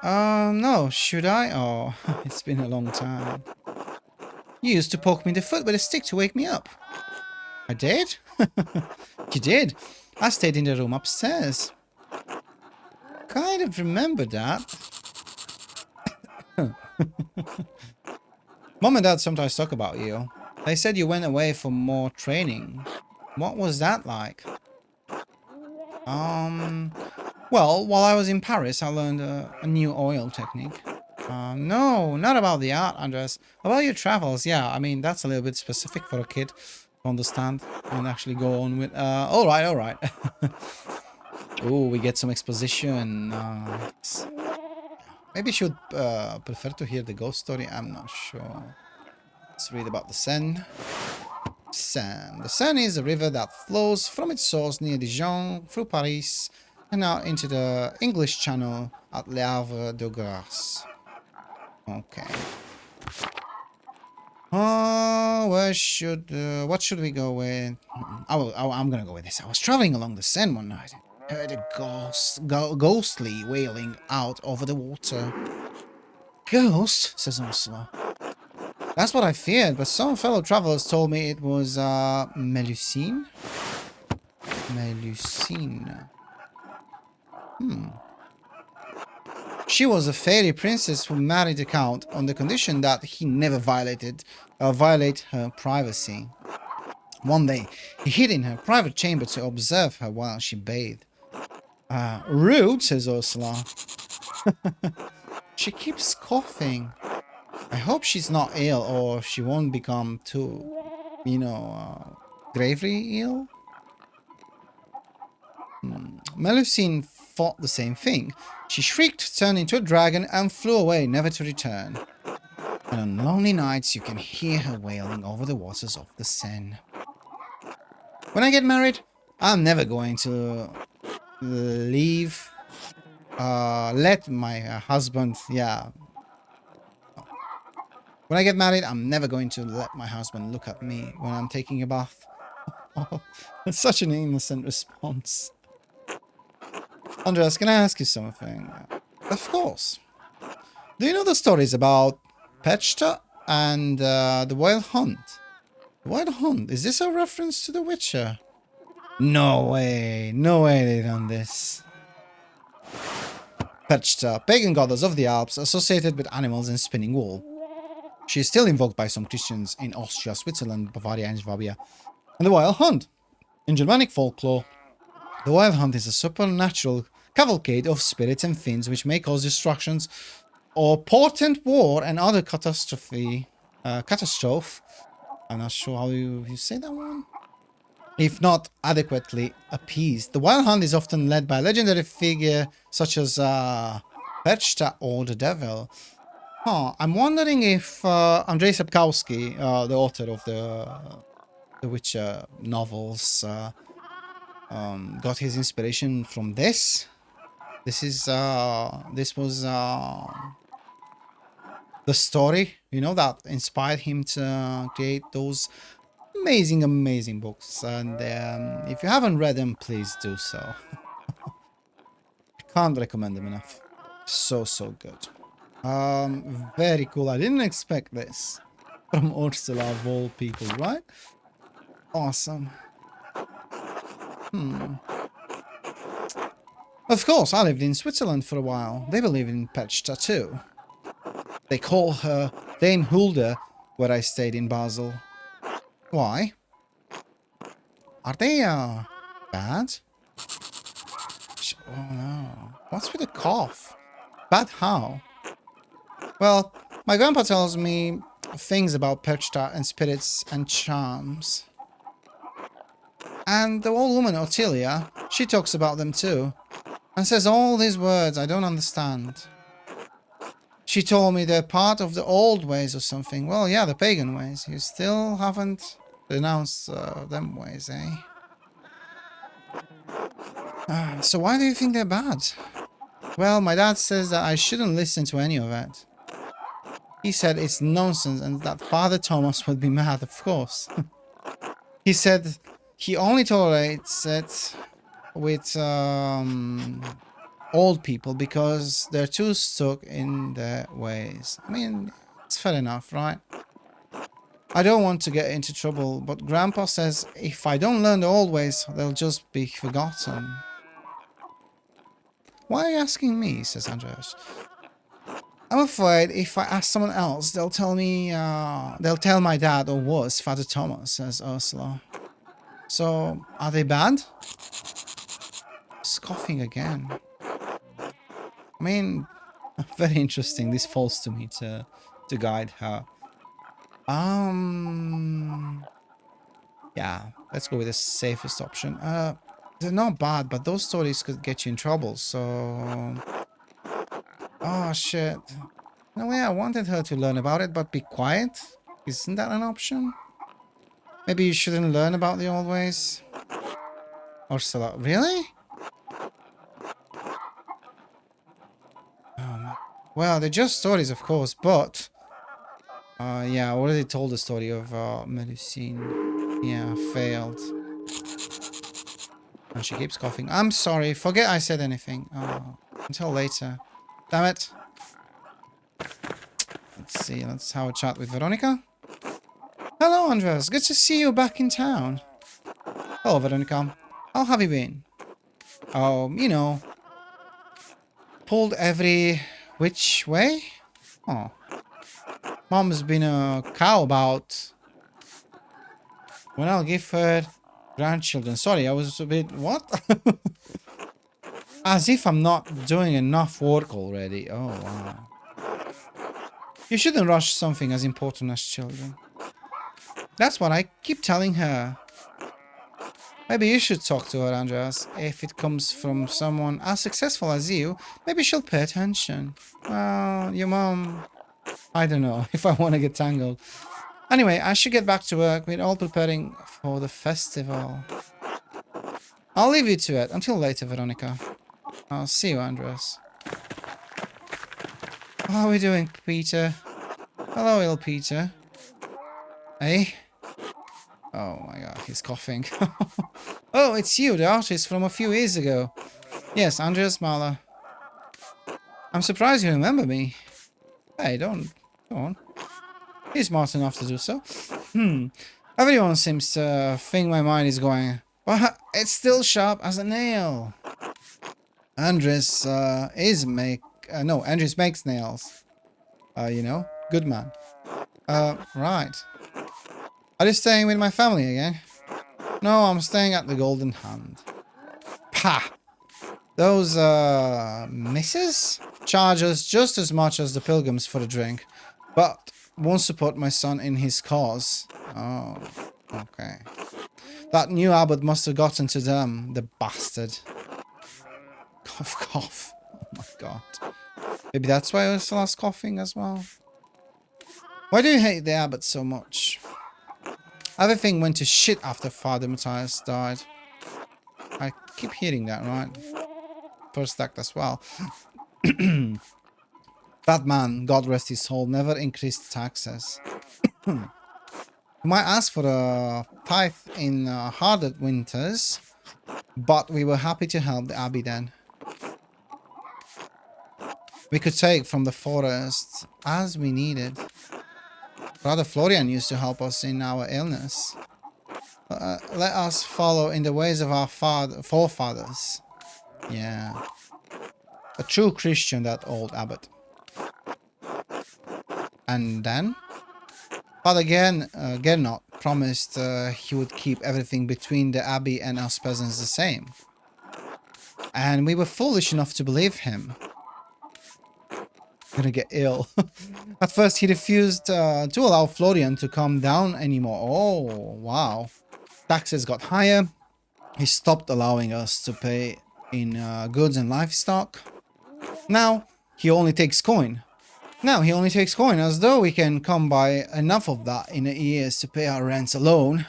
No. Should I? Oh, it's been a long time. You used to poke me in the foot with a stick to wake me up. I did? You did. I stayed in the room upstairs. Kind of remember that. Mom and Dad sometimes talk about you. They said you went away for more training. What was that like? Well, while I was in Paris, I learned a new oil technique. No, not about the art, Andres. About your travels, yeah. I mean, that's a little bit specific for a kid to understand and actually go on with. All right, all right. Oh, we get some exposition. Maybe you should prefer to hear the ghost story. I'm not sure. Let's read about the Seine. Seine. The Seine is a river that flows from its source near Dijon through Paris and out into the English Channel at Le Havre de Grace. Okay. What should we go with? I'm gonna go with this. I was traveling along the Seine one night. Heard a ghostly wailing out over the water. Ghost? Says Ursula. That's what I feared, but some fellow travelers told me it was, Melusine? Melusine. She was a fairy princess who married the count on the condition that he never violate her privacy. One day, he hid in her private chamber to observe her while she bathed. Rude, says Ursula. She keeps coughing. I hope she's not ill or she won't become too, gravely ill. Melusine thought the same thing. She shrieked, turned into a dragon, and flew away, never to return. And on lonely nights, you can hear her wailing over the waters of the Seine. When I get married, I'm never going to let my husband, When I get married, I'm never going to let my husband look at me when I'm taking a bath. Oh, that's such an innocent response. Andreas, can I ask you something? Of course. Do you know the stories about Pechta and the Wild Hunt? The Wild Hunt? Is this a reference to The Witcher? No way. No way they done this. Pechta, pagan goddess of the Alps, associated with animals and spinning wool. She is still invoked by some Christians in Austria, Switzerland, Bavaria, and Swabia. And the Wild Hunt. In Germanic folklore, the Wild Hunt is a supernatural cavalcade of spirits and fiends which may cause destructions or portent war and other catastrophe. I'm not sure how you say that one. If not adequately appeased. The Wild Hunt is often led by a legendary figure such as Perchta or the Devil. I'm wondering if Andrzej Sapkowski, the author of the Witcher novels, got his inspiration from this. This was the story, that inspired him to create those amazing books. And if you haven't read them, please do so. I can't recommend them enough. So good. Very cool. I didn't expect this from Ursula of all people, right? Awesome. Of course, I lived in Switzerland for a while. They believe in Pechta too. They call her Dame Hulda where I stayed in Basel. Why? Are they, bad? Oh no. What's with the cough? Bad how? Well, My grandpa tells me things about Perchta and spirits and charms. And the old woman, Ottilia, she talks about them too. And says all these words I don't understand. She told me they're part of the old ways or something. Well, yeah, the pagan ways. You still haven't renounced them ways, eh? So why do you think they're bad? Well, my dad says that I shouldn't listen to any of it. He said it's nonsense and that Father Thomas would be mad, of course. He said he only tolerates it with old people because they're too stuck in their ways. I mean, it's fair enough, right? I don't want to get into trouble, but Grandpa says if I don't learn the old ways, they'll just be forgotten. Why are you asking me? Says Andreas. I'm afraid if I ask someone else, they'll tell me, they'll tell my dad, or worse, Father Thomas, says Ursula. So, are they bad? Scoffing again. I mean, very interesting. This falls to me to guide her. Yeah, let's go with the safest option. They're not bad, but those stories could get you in trouble, so... Oh, shit. No way, I wanted her to learn about it, but be quiet? Isn't that an option? Maybe you shouldn't learn about the old ways? Ursula, really? Well, they're just stories, of course, but... yeah, I already told the story of Melusine. Yeah, failed. And she keeps coughing. I'm sorry, forget I said anything. Until later. Damn it. Let's see, let's have a chat with Veronica. Hello, Andres. Good to see you back in town. Hello, Veronica. How have you been? Oh, you know. Pulled every which way? Oh. Mom's been a cow about when I'll give her grandchildren. Sorry, I was a bit... What? As if I'm not doing enough work already. Oh, wow. You shouldn't rush something as important as children. That's what I keep telling her. Maybe you should talk to her, Andreas. If it comes from someone as successful as you, maybe she'll pay attention. Well, your mom... I don't know if I want to get tangled. Anyway, I should get back to work. We're all preparing for the festival. I'll leave you to it. Until later, Veronica. I'll see you, Andreas. How are we doing, Peter? Hello, little Peter. Hey? Oh my god, he's coughing. Oh, it's you, the artist from a few years ago. Yes, Andreas Mahler. I'm surprised you remember me. Hey, don't. Go on. He's smart enough to do so. Everyone seems to think my mind is going, but it's still sharp as a nail. Andres Andres makes nails. You know, good man. Right. Are you staying with my family again? No, I'm staying at the Golden Hand. Pah! Those, misses? Charge us just as much as the pilgrims for a drink, but won't support my son in his cause. Oh, okay. That new abbot must have gotten to them, the bastard. Cough, cough. Oh my god. Maybe that's why Ursula's coughing as well. Why do you hate the abbot so much? Everything went to shit after Father Matthias died. I keep hearing that, right? First act as well. That man, God rest his soul, never increased taxes. You might ask for a tithe in harder winters, but we were happy to help the abbey then. We could take from the forest as we needed. Brother Florian used to help us in our illness. Let us follow in the ways of our forefathers. Yeah. A true Christian, that old abbot. And then? Father Gernot promised he would keep everything between the abbey and us peasants the same. And we were foolish enough to believe him. Gonna get ill. At first, he refused to allow Florian to come down anymore. Oh, wow. Taxes got higher. He stopped allowing us to pay in goods and livestock. Now, he only takes coin. Now, he only takes coin, as though we can come by enough of that in years to pay our rents alone.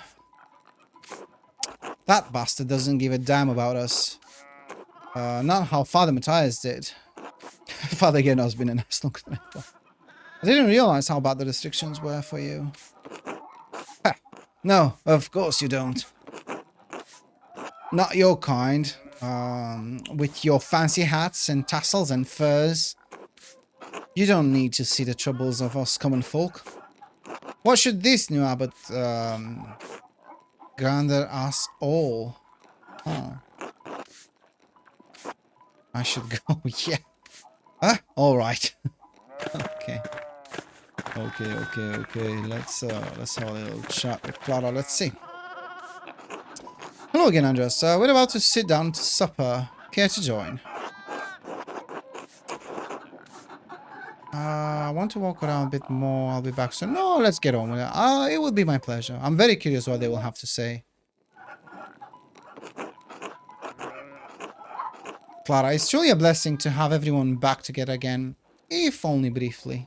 That bastard doesn't give a damn about us. Not how Father Matthias did. Father Geno has been an ass longer than I thought. I didn't realize how bad the restrictions were for you. Ha. No, of course you don't. Not your kind. With your fancy hats and tassels and furs. You don't need to see the troubles of us common folk. What should this new abbot grandeur us all? Oh. I should go, yeah. Huh? Alright. Okay. Okay. Let's have a little chat with Clara. Let's see. Hello again, Andres. We're about to sit down to supper. Care to join? I want to walk around a bit more. I'll be back soon. No, let's get on with it. It will be my pleasure. I'm very curious what they will have to say. Clara, it's truly a blessing to have everyone back together again, if only briefly.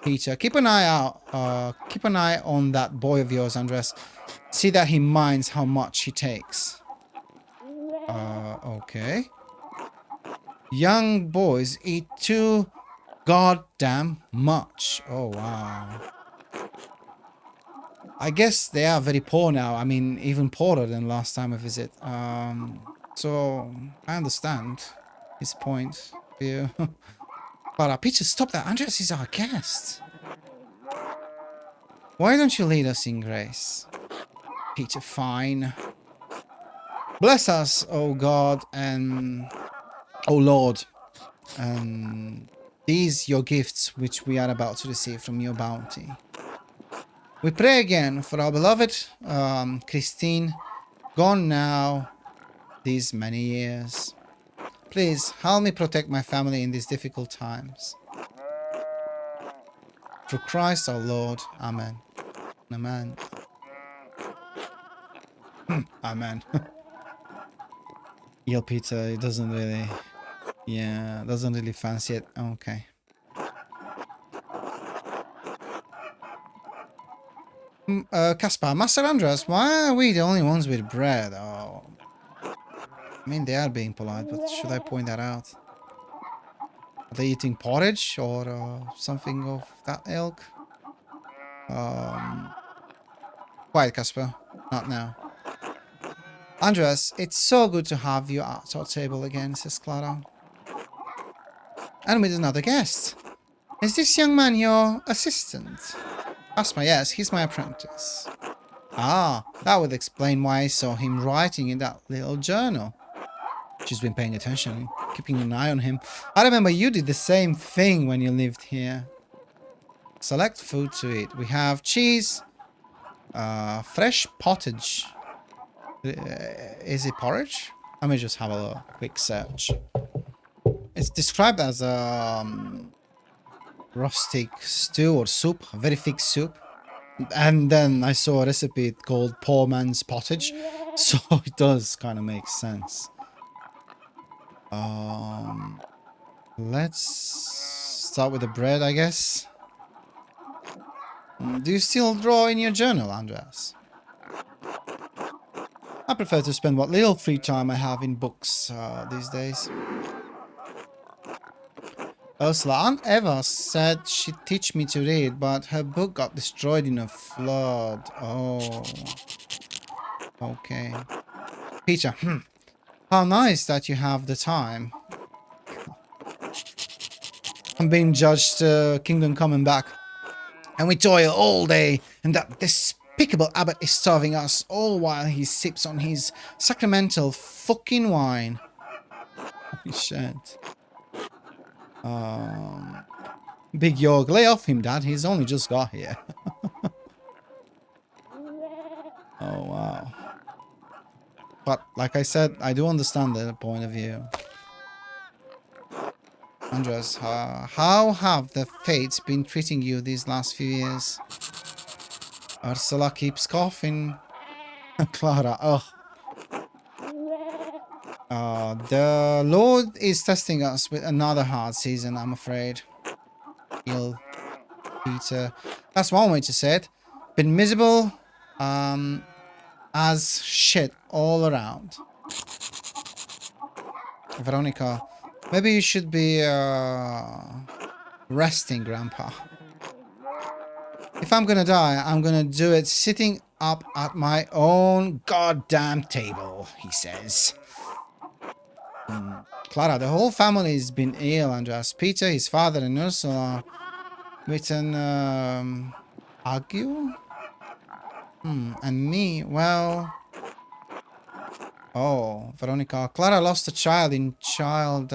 Peter, keep an eye out. Keep an eye on that boy of yours, Andres. See that he minds how much he takes. Okay. Young boys eat too goddamn much. Oh, wow. I guess they are very poor now. I mean, even poorer than last time I visit. So, I understand his point of view. But Peter, stop that. Andres is our guest. Why don't you lead us in grace? Peter, fine. Bless us, O God, and O Lord, and these your gifts which we are about to receive from your bounty. We pray again for our beloved Christine, gone now these many years. Please help me protect my family in these difficult times. Through Christ our Lord. Amen. Amen. Amen. Yeah, Peter, it doesn't really... Yeah, doesn't really fancy it. Okay. Caspar, Master Andres, why are we the only ones with bread? Oh. I mean, they are being polite, but should I point that out? Are they eating porridge or something of that ilk? Quiet, Caspar. Not now. Andres, it's so good to have you at our table again, says Clara. And with another guest. Is this young man your assistant? Asma, yes, he's my apprentice. Ah, that would explain why I saw him writing in that little journal. She's been paying attention, keeping an eye on him. I remember you did the same thing when you lived here. Select food to eat. We have cheese, fresh pottage. Is it porridge? Let me just have a quick search. It's described as a rustic stew or soup, a very thick soup. And then I saw a recipe called poor man's pottage, so it does kind of make sense. Let's start with the bread, I guess. Do you still draw in your journal, Andreas? I prefer to spend what little free time I have in books these days. Ursula, Aunt Eva said she'd teach me to read, but her book got destroyed in a flood. Oh. Okay. Peter, how nice that you have the time. I'm being judged Kingdom Coming Back. And we toil all day, and that despicable abbot is starving us, all while he sips on his sacramental fucking wine. Holy shit. Big York, lay off him, Dad. He's only just got here. Oh, wow. But, like I said, I do understand the point of view. Andres, how have the fates been treating you these last few years? Ursula keeps coughing. Clara, ugh. The Lord is testing us with another hard season, I'm afraid. Ill Peter. That's one way to say it. Been miserable as shit all around. Veronica, maybe you should be resting, Grandpa. If I'm gonna die, I'm gonna do it sitting up at my own goddamn table, he says. Clara, the whole family has been ill, Andreas. Peter, his father, and Ursula with an ague? And me, well... Oh, Veronica. Clara lost a child in childbed?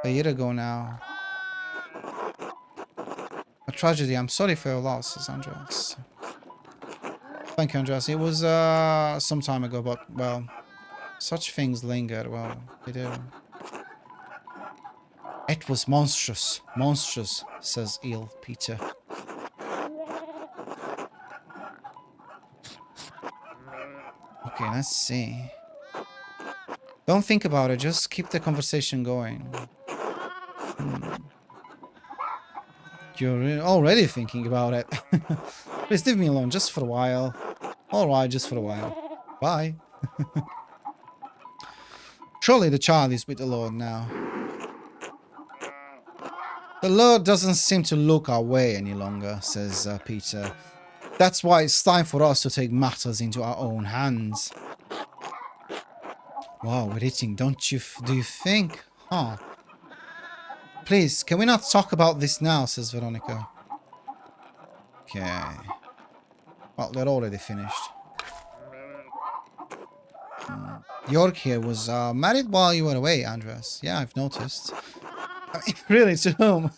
A year ago now. A tragedy. I'm sorry for your loss, says Andreas. Thank you, Andreas. It was some time ago, but, well, such things linger. Well, they do. It was monstrous. Monstrous, says ill Peter. Okay, let's see. Don't think about it. Just keep the conversation going. You're already thinking about it. Please leave me alone just for a while. Alright, just for a while. Bye. Surely the child is with the Lord now. The Lord doesn't seem to look our way any longer, says Peter. That's why it's time for us to take matters into our own hands. Wow, we're eating, don't you? Do you think? Huh? Please, can we not talk about this now, says Veronica. Okay. Well, they're already finished. York here was married while you were away, Andreas. Yeah, I've noticed. I mean, really, to whom?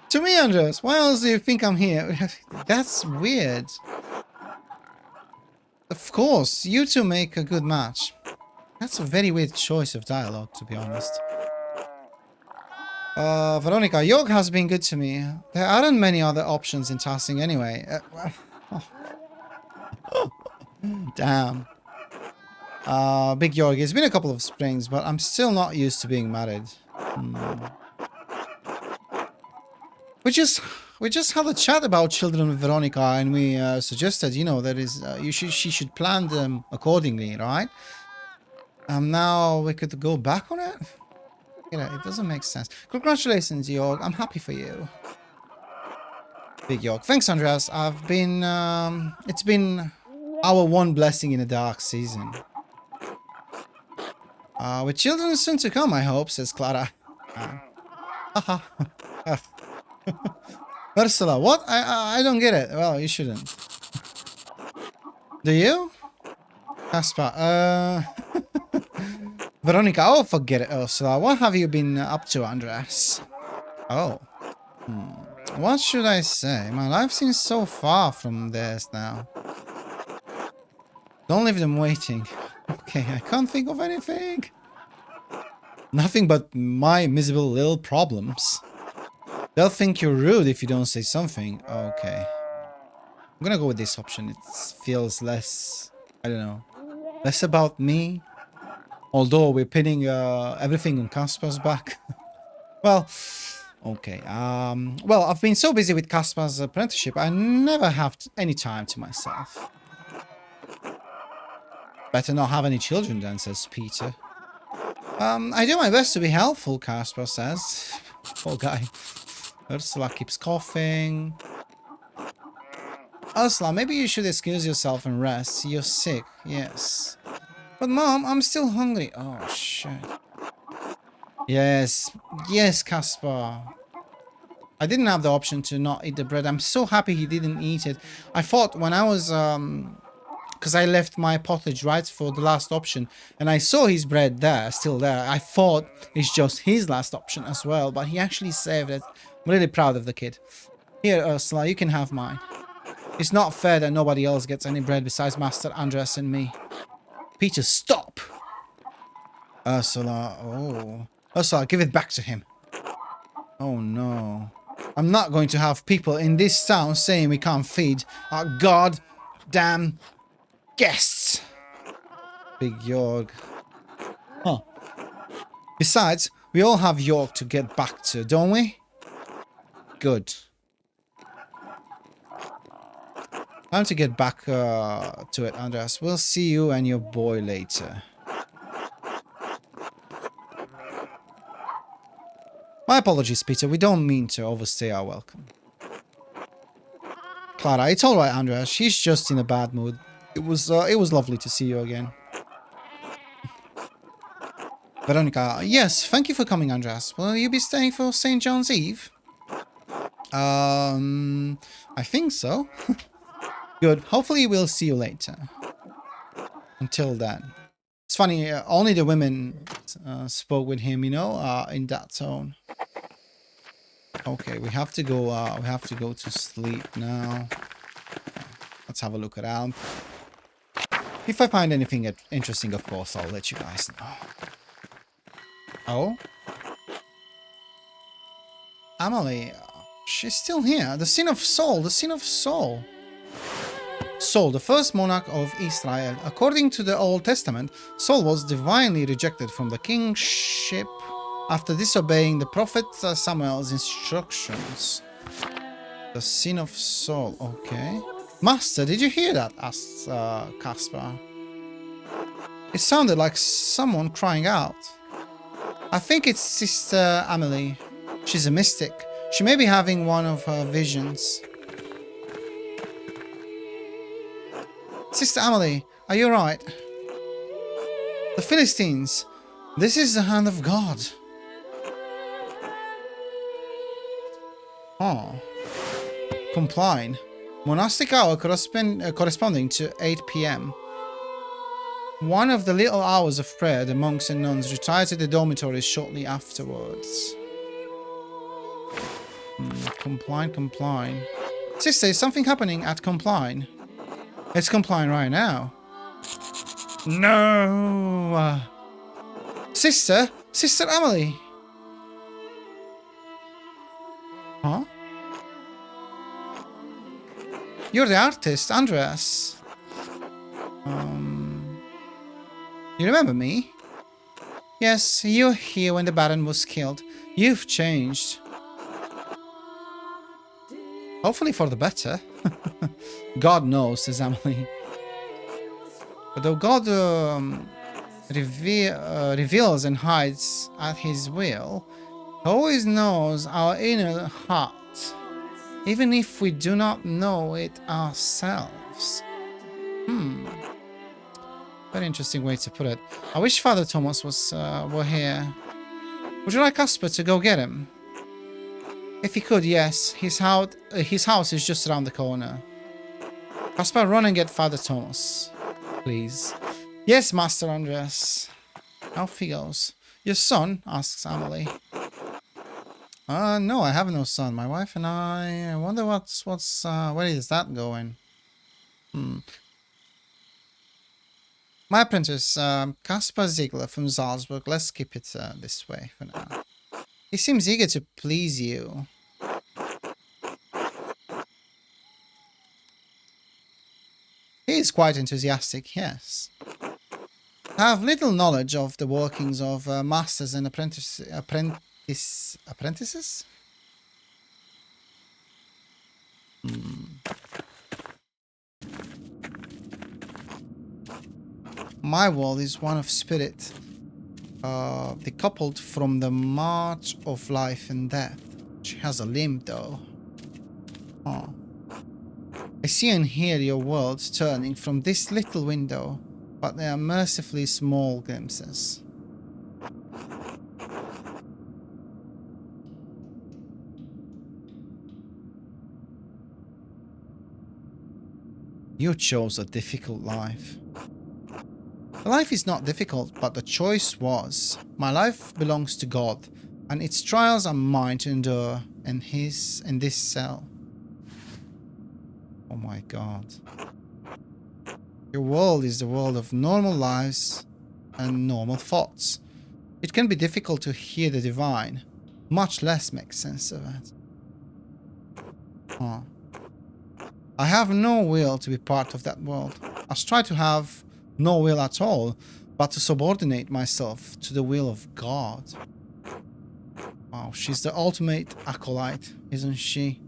To me, Andreas. Why else do you think I'm here? That's weird. Of course, you two make a good match. That's a very weird choice of dialogue, to be honest. Veronica, York has been good to me. There aren't many other options in Tassing anyway. Damn. Big York, it's been a couple of springs, but I'm still not used to being married. We just had a chat about children with Veronica, and we suggested, you know, she should plan them accordingly, right? Now we could go back on it. Yeah, it doesn't make sense. Congratulations, York. I'm happy for you. Big York. Thanks, Andreas. I've been it's been our one blessing in a dark season. With children soon to come, I hope, says Clara. Haha. Ursula, what? I don't get it. Well, you shouldn't. Do you? Caspar, Veronica, oh, forget it, Ursula. What have you been up to, Andreas? Oh. What should I say? My life seems so far from theirs now. Don't leave them waiting. Okay, I can't think of anything. Nothing but my miserable little problems. They'll think you're rude if you don't say something. Okay. I'm gonna go with this option. It feels less, I don't know, less about me. Although we're pinning everything on Caspar's back. Well, okay. Well, I've been so busy with Caspar's apprenticeship, I never have any time to myself. Better not have any children then, says Peter. I do my best to be helpful, Caspar says. Poor guy. Ursula keeps coughing. Ursula, maybe you should excuse yourself and rest. You're sick, yes. But Mom, I'm still hungry. Oh, shit. Yes, yes, Caspar. I didn't have the option to not eat the bread. I'm so happy he didn't eat it. I thought when I was, because I left my pottage right for the last option, and I saw his bread there, still there. I thought it's just his last option as well, but he actually saved it. I'm really proud of the kid. Here, Ursula, you can have mine. It's not fair that nobody else gets any bread besides Master Andres and me. Peter, stop! Ursula, oh. Ursula, give it back to him. Oh no. I'm not going to have people in this town saying we can't feed our goddamn guests. Big York. Huh. Besides, we all have York to get back to, don't we? Good. Time to get back to it, Andreas. We'll see you and your boy later. My apologies, Peter. We don't mean to overstay our welcome. Clara, it's alright, Andreas. She's just in a bad mood. It was lovely to see you again. Veronica, yes, thank you for coming, Andreas. Will you be staying for St. John's Eve? I think so. Good. Hopefully we'll see you later. Until then. It's funny, only the women spoke with him, you know, in that tone. Okay, we have to go to sleep now. Let's have a look around. If I find anything interesting, of course, I'll let you guys know. Oh? Emily, she's still here. The sin of Saul, the sin of Saul. Saul, the first monarch of Israel. According to the Old Testament, Saul was divinely rejected from the kingship after disobeying the prophet Samuel's instructions. The sin of Saul, okay. Master, did you hear that? Asked Caspar. It sounded like someone crying out. I think it's Sister Emily. She's a mystic. She may be having one of her visions. Sister Emily, are you alright? The Philistines. This is the hand of God. Oh. Compline. Monastic hour corresponding to 8 p.m. One of the little hours of prayer, the monks and nuns retired to the dormitories shortly afterwards. Compline. Sister, is something happening at Compline? It's Compline right now. No! Sister Emily! Huh? You're the artist, Andreas. You remember me? Yes, you were here when the Baron was killed. You've changed. Hopefully for the better. God knows, says Emily. But though God reveals and hides at his will, he always knows our inner heart, even if we do not know it ourselves. Very interesting way to put it. I wish Father Thomas were here. Would you like Casper to go get him? If he could, yes. His house is just around the corner. Casper, run and get Father Thomas, please. Yes, Master Andreas. Off he goes. Your son? Asks Emily. No, I have no son. My wife and I wonder where is that going? My apprentice, Caspar Ziegler from Salzburg. Let's keep it this way for now. He seems eager to please you. He is quite enthusiastic, yes. I have little knowledge of the workings of masters and apprentices? My world is one of spirit, decoupled from the march of life and death. She has a limb, though. Oh. I see and hear your world turning from this little window, but they are mercifully small glimpses. You chose a difficult life. The life is not difficult, but the choice was. My life belongs to God, and its trials are mine to endure in this cell. Oh my God. Your world is the world of normal lives and normal thoughts. It can be difficult to hear the divine, much less make sense of it. Huh. I have no will to be part of that world. I try to have no will at all, but to subordinate myself to the will of God. Wow, she's the ultimate acolyte, isn't she?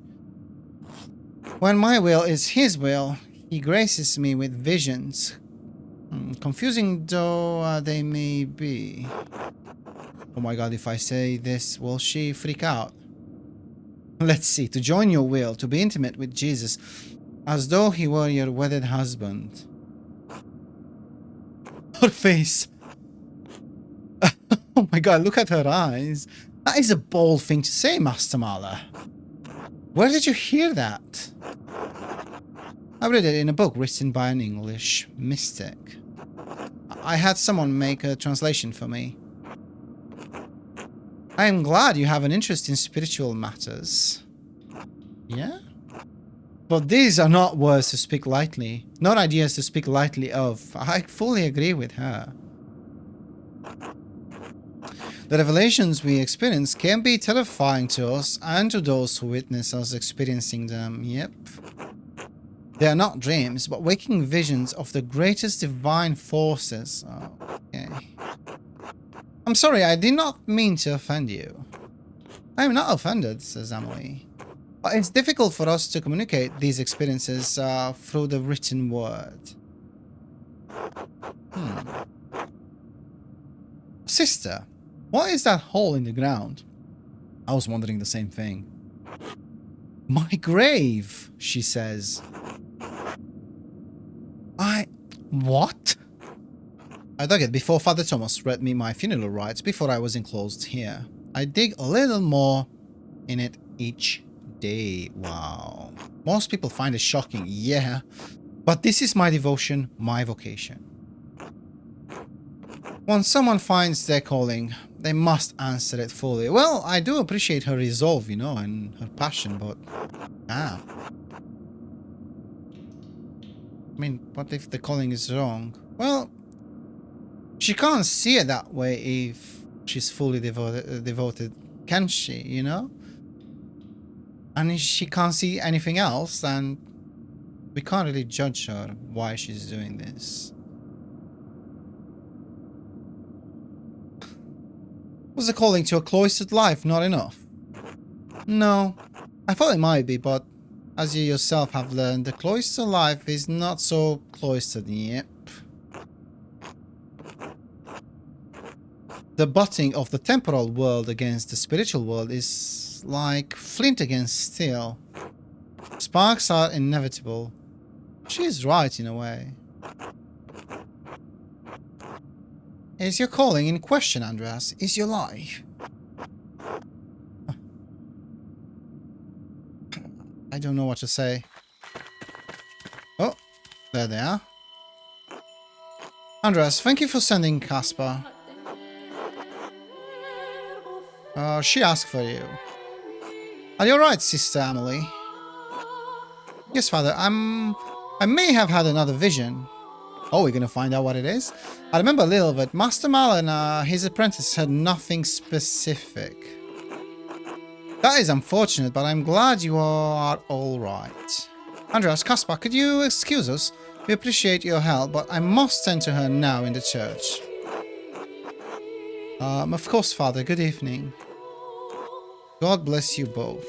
When my will is his will, he graces me with visions. Confusing though they may be. Oh my god, if I say this, will she freak out? Let's see, to join your will, to be intimate with Jesus, as though he were your wedded husband. Her face. Oh my god, look at her eyes. That is a bold thing to say, Master Mala. Where did you hear that? I read it in a book written by an English mystic. I had someone make a translation for me. I am glad you have an interest in spiritual matters. Yeah? But these are not words to speak lightly, not ideas to speak lightly of. I fully agree with her. The revelations we experience can be terrifying to us and to those who witness us experiencing them. Yep. They are not dreams, but waking visions of the greatest divine forces. Okay. I'm sorry, I did not mean to offend you. I am not offended, says Emily. But it's difficult for us to communicate these experiences through the written word. Sister, what is that hole in the ground? I was wondering the same thing. My grave, she says. What? I dug it before Father Thomas read me my funeral rites before I was enclosed here. I dig a little more in it each day. Wow. Most people find it shocking, yeah. But this is my devotion, my vocation. When someone finds their calling, they must answer it fully. Well, I do appreciate her resolve, you know, and her passion, but... I mean, what if the calling is wrong? Well, she can't see it that way if she's fully devoted, can she, you know? And if she can't see anything else, then we can't really judge her why she's doing this. Was the calling to a cloistered life not enough? No, I thought it might be, but as you yourself have learned, the cloistered life is not so cloistered. Yep. The butting of the temporal world against the spiritual world is like flint against steel. Sparks are inevitable. She is right in a way. Is your calling in question, Andreas? Is your life? I don't know what to say. Oh, there they are. Andreas, thank you for sending Caspar. She asked for you. Are you alright, Sister Emily? Yes, Father, I may have had another vision. Oh, we're gonna find out what it is? I remember a little of it. Master Mal and his apprentice said nothing specific. That is unfortunate, but I'm glad you are alright. Andreas, Caspar, could you excuse us? We appreciate your help, but I must tend to her now in the church. Of course, Father. Good evening. God bless you both.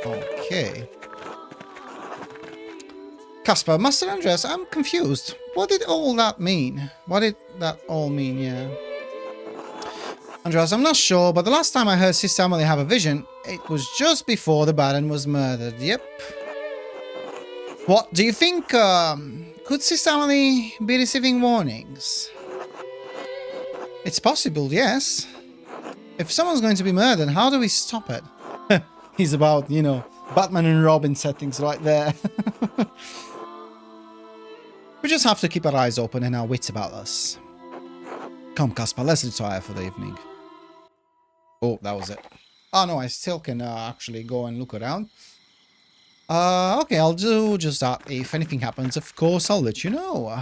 Okay. Caspar, Master Andreas, I'm confused. What did all that mean? What did that all mean, yeah? Andreas, I'm not sure, but the last time I heard Sister Emily have a vision, it was just before the Baron was murdered. Yep. What, do you think, could Sister Emily be receiving warnings? It's possible, yes. If someone's going to be murdered, how do we stop it? He's about, you know, Batman and Robin settings right there. We just have to keep our eyes open and our wits about us. Come, Caspar, let's retire for the evening. Oh, that was it. Oh, no, I still can actually go and look around. Okay, I'll do just that. If anything happens, of course, I'll let you know.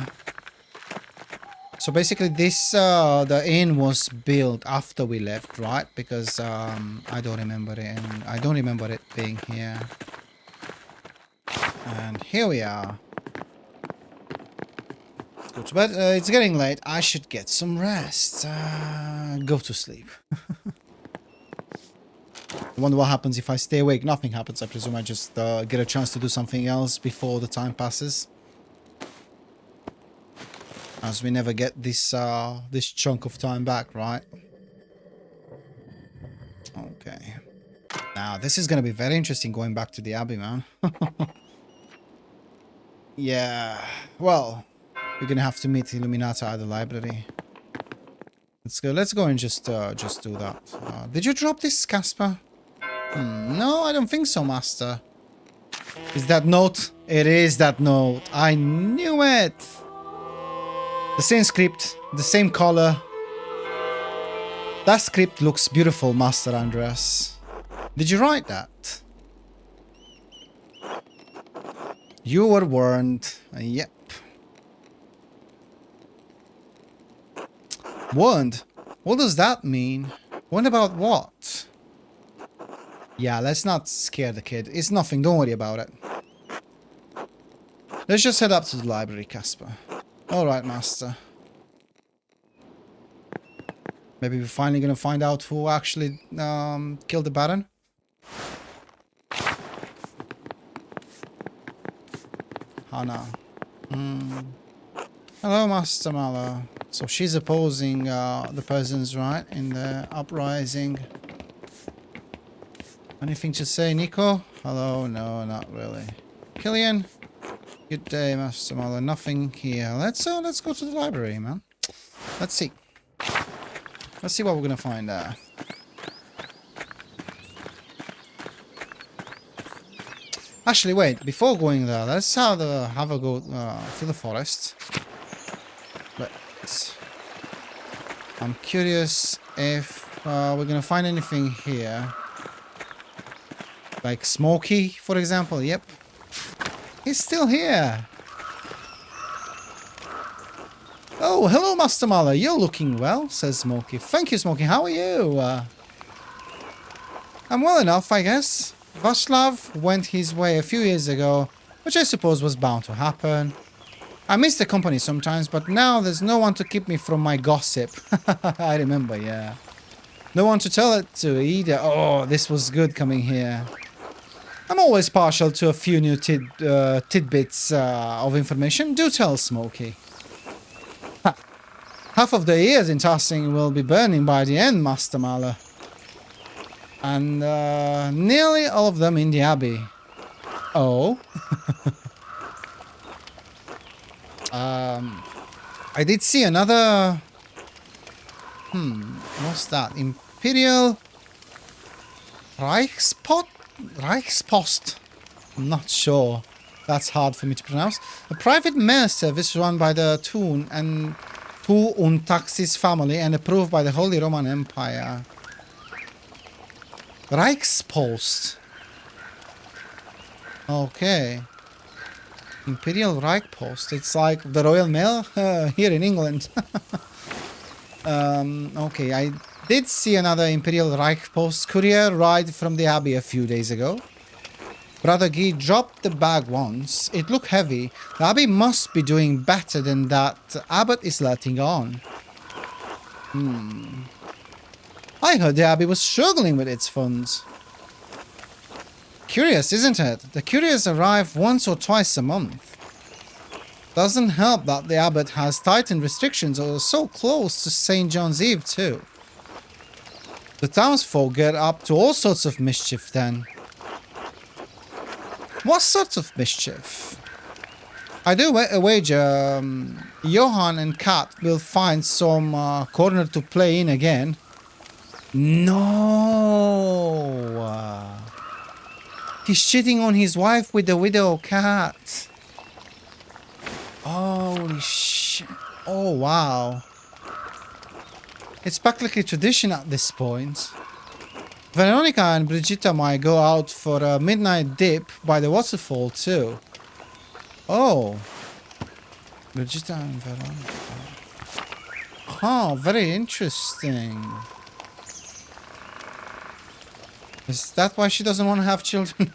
So basically this, the inn was built after we left, right? Because I don't remember it, and I don't remember it being here. And here we are. Let's go to bed. It's getting late. I should get some rest. Go to sleep. I wonder what happens if I stay awake. Nothing happens. I presume I just get a chance to do something else before the time passes. As we never get this this chunk of time back, right? Okay. Now, this is going to be very interesting going back to the Abbey, man. Yeah. Well, we're going to have to meet Illuminata at the library. Let's go and just do that. Did you drop this, Casper? No, I don't think so, Master. Is that note? It is that note. I knew it. The same script, the same color. That script looks beautiful, Master Andreas. Did you write that? You were warned. Yep. Warned? What does that mean? Warned about what? Yeah, let's not scare the kid. It's nothing, don't worry about it. Let's just head up to the library, Casper. Alright, Master. Maybe we're finally gonna find out who actually killed the Baron. Hannah. Hello, Master Mallow. So she's opposing the peasants, right? In the uprising. Anything to say, Nico? Hello? No, not really. Killian? Good day, Master Mallow. Nothing here. Let's go to the library, man. Let's see. Let's see what we're gonna find there. Actually, wait. Before going there, let's have a go through the forest. I'm curious if we're gonna find anything here. Like Smokey, for example. Yep. He's still here. Oh, hello, Master Mallow. You're looking well, says Smokey. Thank you, Smokey. How are you? I'm well enough, I guess. Václav went his way a few years ago, which I suppose was bound to happen. I miss the company sometimes, but now there's no one to keep me from my gossip. I remember, yeah. No one to tell it to either. Oh, this was good coming here. I'm always partial to a few new tidbits of information. Do tell, Smokey. Ha. Half of the years in Tassing will be burning by the end, Master Mallow. And nearly all of them in the Abbey. Oh. I did see another... what's that? Imperial... Reichspost? I'm not sure. That's hard for me to pronounce. A private mail service run by the Thun and Taxis family and approved by the Holy Roman Empire. Reichspost. Okay. Imperial Reich Post. It's like the Royal Mail here in England. Okay, I did see another Imperial Reich Post courier ride from the Abbey a few days ago. Brother Guy dropped the bag once. It looked heavy. The Abbey must be doing better than that Abbot is letting on. I heard the Abbey was struggling with its funds. Curious, isn't it? The couriers arrive once or twice a month. Doesn't help that the Abbot has tightened restrictions or so close to St. John's Eve too. The townsfolk get up to all sorts of mischief then. What sorts of mischief? I do wager Johann and Kat will find some corner to play in again. No! He's cheating on his wife with the widow cat. Holy shit. Oh, wow. It's practically tradition at this point. Veronica and Brigitta might go out for a midnight dip by the waterfall too. Oh. Brigitta and Veronica. Oh, very interesting. Is that why she doesn't want to have children?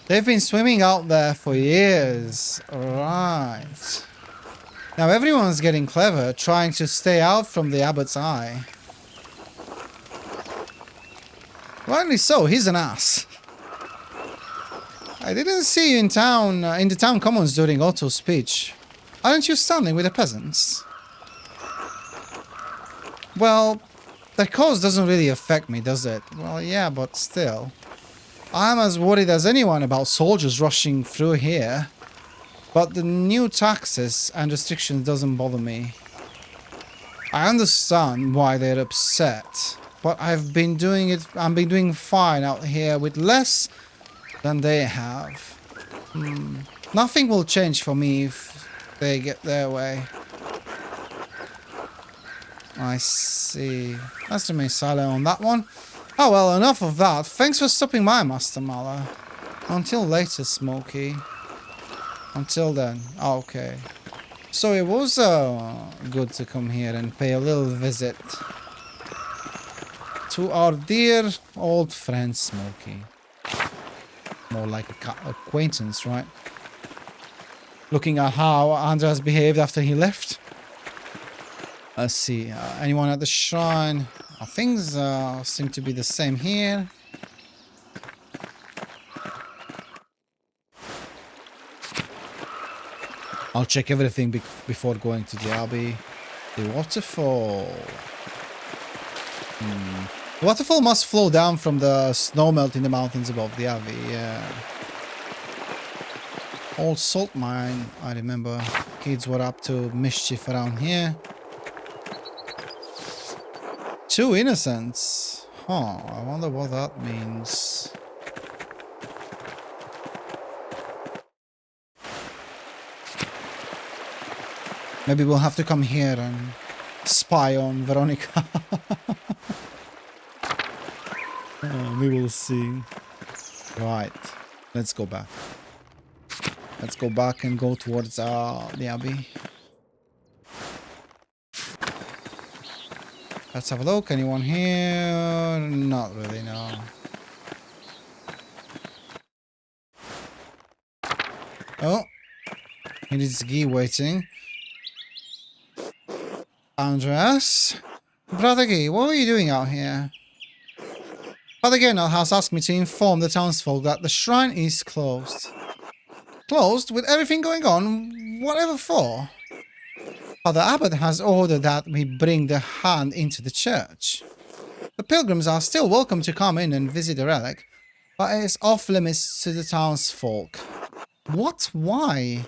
They've been swimming out there for years. Right. Now everyone's getting clever, trying to stay out from the abbot's eye. Rightly so, he's an ass. I didn't see you in town, in the town commons during Otto's speech. Aren't you standing with the peasants? Well, that cause doesn't really affect me, does it? Well, yeah, but still. I'm as worried as anyone about soldiers rushing through here. But the new taxes and restrictions doesn't bother me. I understand why they're upset. But I've been doing fine out here with less than they have. Nothing will change for me if they get their way. I see. Let's remain silent on that one. Oh well, enough of that. Thanks for stopping by, Master Mala. Until later, Smokey. Until then. Oh, okay. So it was good to come here and pay a little visit to our dear old friend Smokey. More like an acquaintance, right? Looking at how Andreas behaved after he left. Let's see. Anyone at the shrine? Things seem to be the same here. I'll check everything before going to the abbey. The waterfall. The waterfall must flow down from the snowmelt in the mountains above the abbey. Yeah. Old salt mine. I remember kids were up to mischief around here. 2 innocents. Huh, I wonder what that means. Maybe we'll have to come here and spy on Veronica. We will see. Right, let's go back. Let's go back and go towards the abbey. Let's have a look. Anyone here? Not really, no. Oh. It is Guy waiting. Andreas? Brother Guy, what are you doing out here? Father Gernal has asked me to inform the townsfolk that the shrine is closed. Closed? With everything going on? Whatever for? Father Abbot has ordered that we bring the hand into the church. The pilgrims are still welcome to come in and visit the relic, but it is off limits to the townsfolk. What? Why?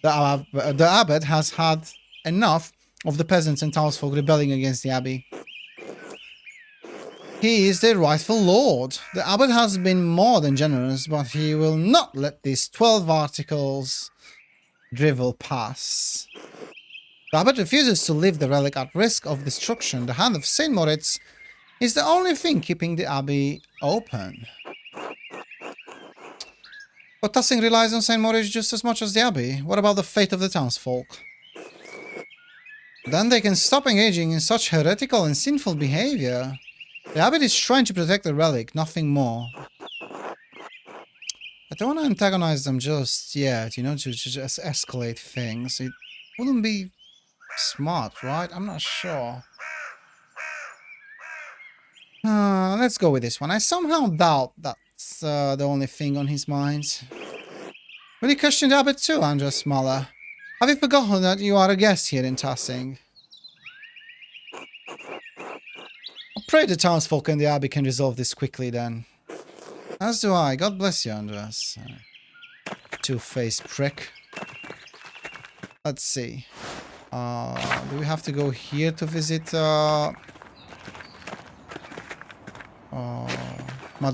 The abbot has had enough of the peasants and townsfolk rebelling against the abbey. He is their rightful lord. The abbot has been more than generous, but he will not let these 12 articles drivel pass. The abbot refuses to leave the relic at risk of destruction. The hand of Saint Moritz is the only thing keeping the abbey open. But Tassing relies on Saint Moritz just as much as the abbey. What about the fate of the townsfolk? Then they can stop engaging in such heretical and sinful behavior. The abbot is trying to protect the relic, nothing more. I don't want to antagonize them just yet, you know, to just escalate things. It wouldn't be smart, right? I'm not sure. Let's go with this one. I somehow doubt that's the only thing on his mind. Will you question the abbot too, Andreas Mahler? Have you forgotten that you are a guest here in Tassing? I pray the townsfolk and the abbey can resolve this quickly then. As do I. God bless you, Andreas. Two-faced prick. Let's see. Do we have to go here to visit Mother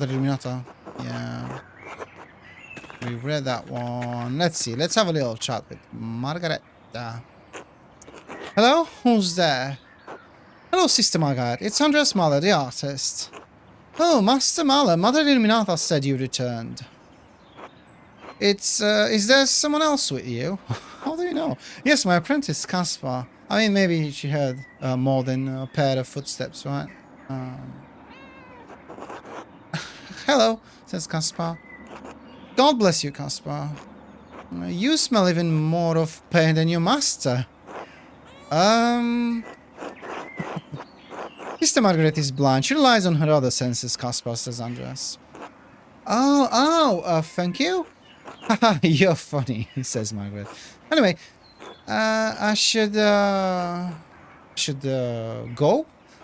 Illuminata? Yeah. We read that one. Let's see. Let's have a little chat with Margareta. Hello? Who's there? Hello, Sister Margaret. It's Andreas Mahler, the artist. Oh, Master Mahler. Mother Illuminata said you returned. Is there someone else with you? How do you you know? Yes, my apprentice, Caspar. I mean, maybe she heard more than a pair of footsteps, right? Um, Hello, says Caspar. God bless you, Caspar. You smell even more of pain than your master. Um... Sister Margaret is blind. She relies on her other senses, Caspar, says Andreas. Thank you. Haha, you're funny, says Margaret. Anyway, I should go.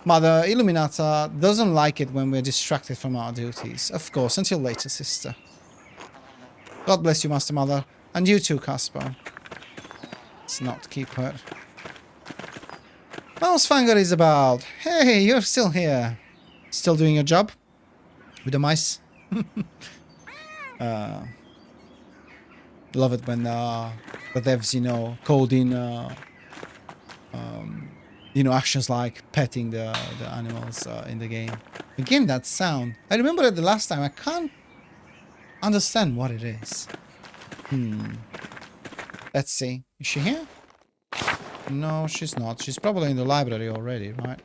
Mother Illuminata doesn't like it when we're distracted from our duties. Of course, until later, sister. God bless you, Master Mother. And you too, Caspar. Let's not keep her. What's Fanger is about? Hey, you're still here. Still doing your job? With the mice? Love it when the devs, you know, code in, you know, actions like petting the animals in the game. Again, that sound. I remember it the last time. I can't understand what it is. Let's see. Is she here? No, she's not. She's probably in the library already, right?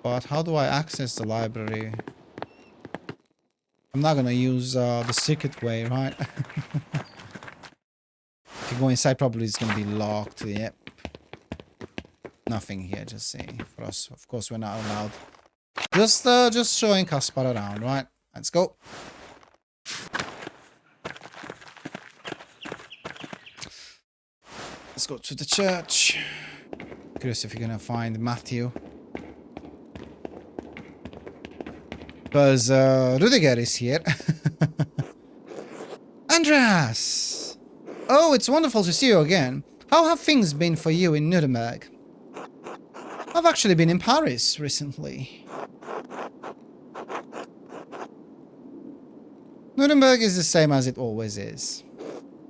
But how do I access the library? I'm not gonna use the secret way, right? If you go inside, probably it's gonna be locked. Yep. Nothing here, just saying. For us, of course, we're not allowed. Just showing Caspar around, right? Let's go. Let's go to the church. Curious if you're gonna find Matthew. Because Rudiger is here. Andreas! Oh, it's wonderful to see you again. How have things been for you in Nuremberg? I've actually been in Paris recently. Nuremberg is the same as it always is.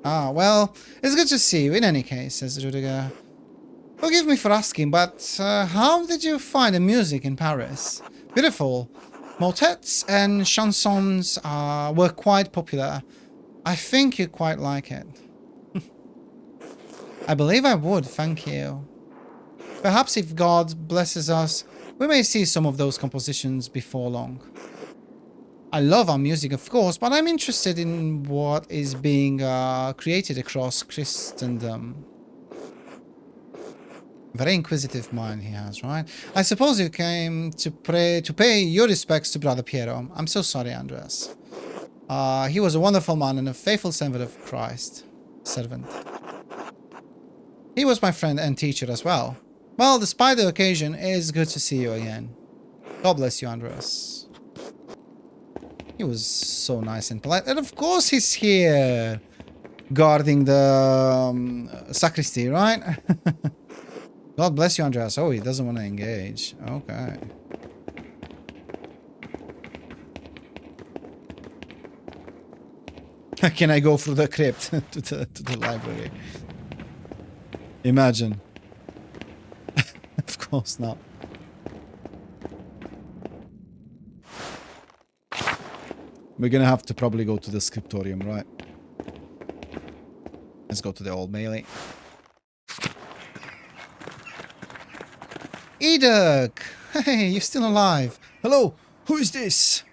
Ah, well, it's good to see you in any case, says Rudiger. Forgive me for asking, but how did you find the music in Paris? Beautiful. Motets and chansons were quite popular. I think you'd quite like it. I believe I would, thank you. Perhaps if God blesses us, we may see some of those compositions before long. I love our music, of course, but I'm interested in what is being created across Christendom. Very inquisitive mind he has, right? I suppose you came to pay your respects to Brother Piero. I'm so sorry, Andreas. He was a wonderful man and a faithful servant of Christ. He was my friend and teacher as well. Well, despite the occasion, it is good to see you again. God bless you, Andreas. He was so nice and polite. And of course he's here, guarding the sacristy, right? God bless you, Andreas. Oh, he doesn't want to engage. Okay. Can I go through the crypt to the library? Imagine. Of course not. We're gonna have to probably go to the scriptorium, right? Let's go to the old melee. Edek! Hey, you're still alive. Hello, who is this?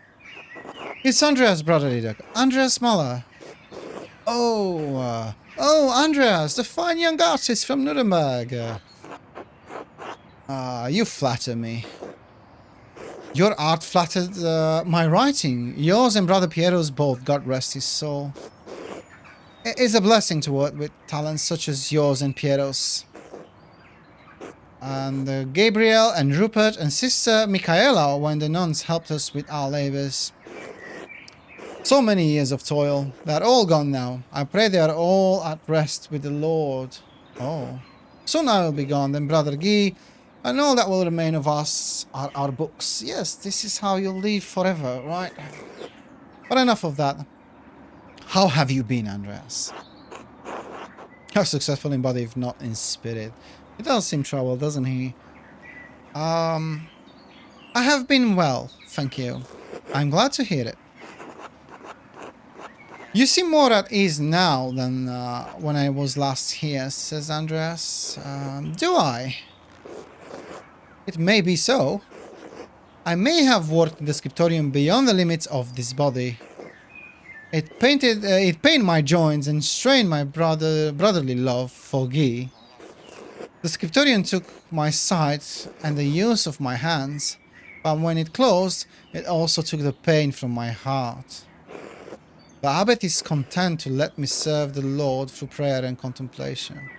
It's Andreas, brother Edek. Andreas Mahler. Oh, Andreas, the fine young artist from Nuremberg. You flatter me. Your art flattered my writing. Yours and Brother Piero's both, God rest his soul. It is a blessing to work with talents such as yours and Piero's. And Gabriel and Rupert and Sister Michaela, when the nuns helped us with our labors. So many years of toil. They are all gone now. I pray they are all at rest with the Lord. Oh. Soon I will be gone, then Brother Guy, and all that will remain of us are our books. Yes, this is how you'll live forever, right? But enough of that. How have you been, Andreas? How successful in body, if not in spirit? He does seem troubled, doesn't he? I have been well, thank you. I'm glad to hear it. You seem more at ease now than when I was last here, says Andreas. Do I? It may be so. I may have worked in the scriptorium beyond the limits of this body. It pained my joints and strained my brotherly love for Guy. The scriptorium took my sight and the use of my hands, but when it closed, it also took the pain from my heart. The abbot is content to let me serve the Lord through prayer and contemplation.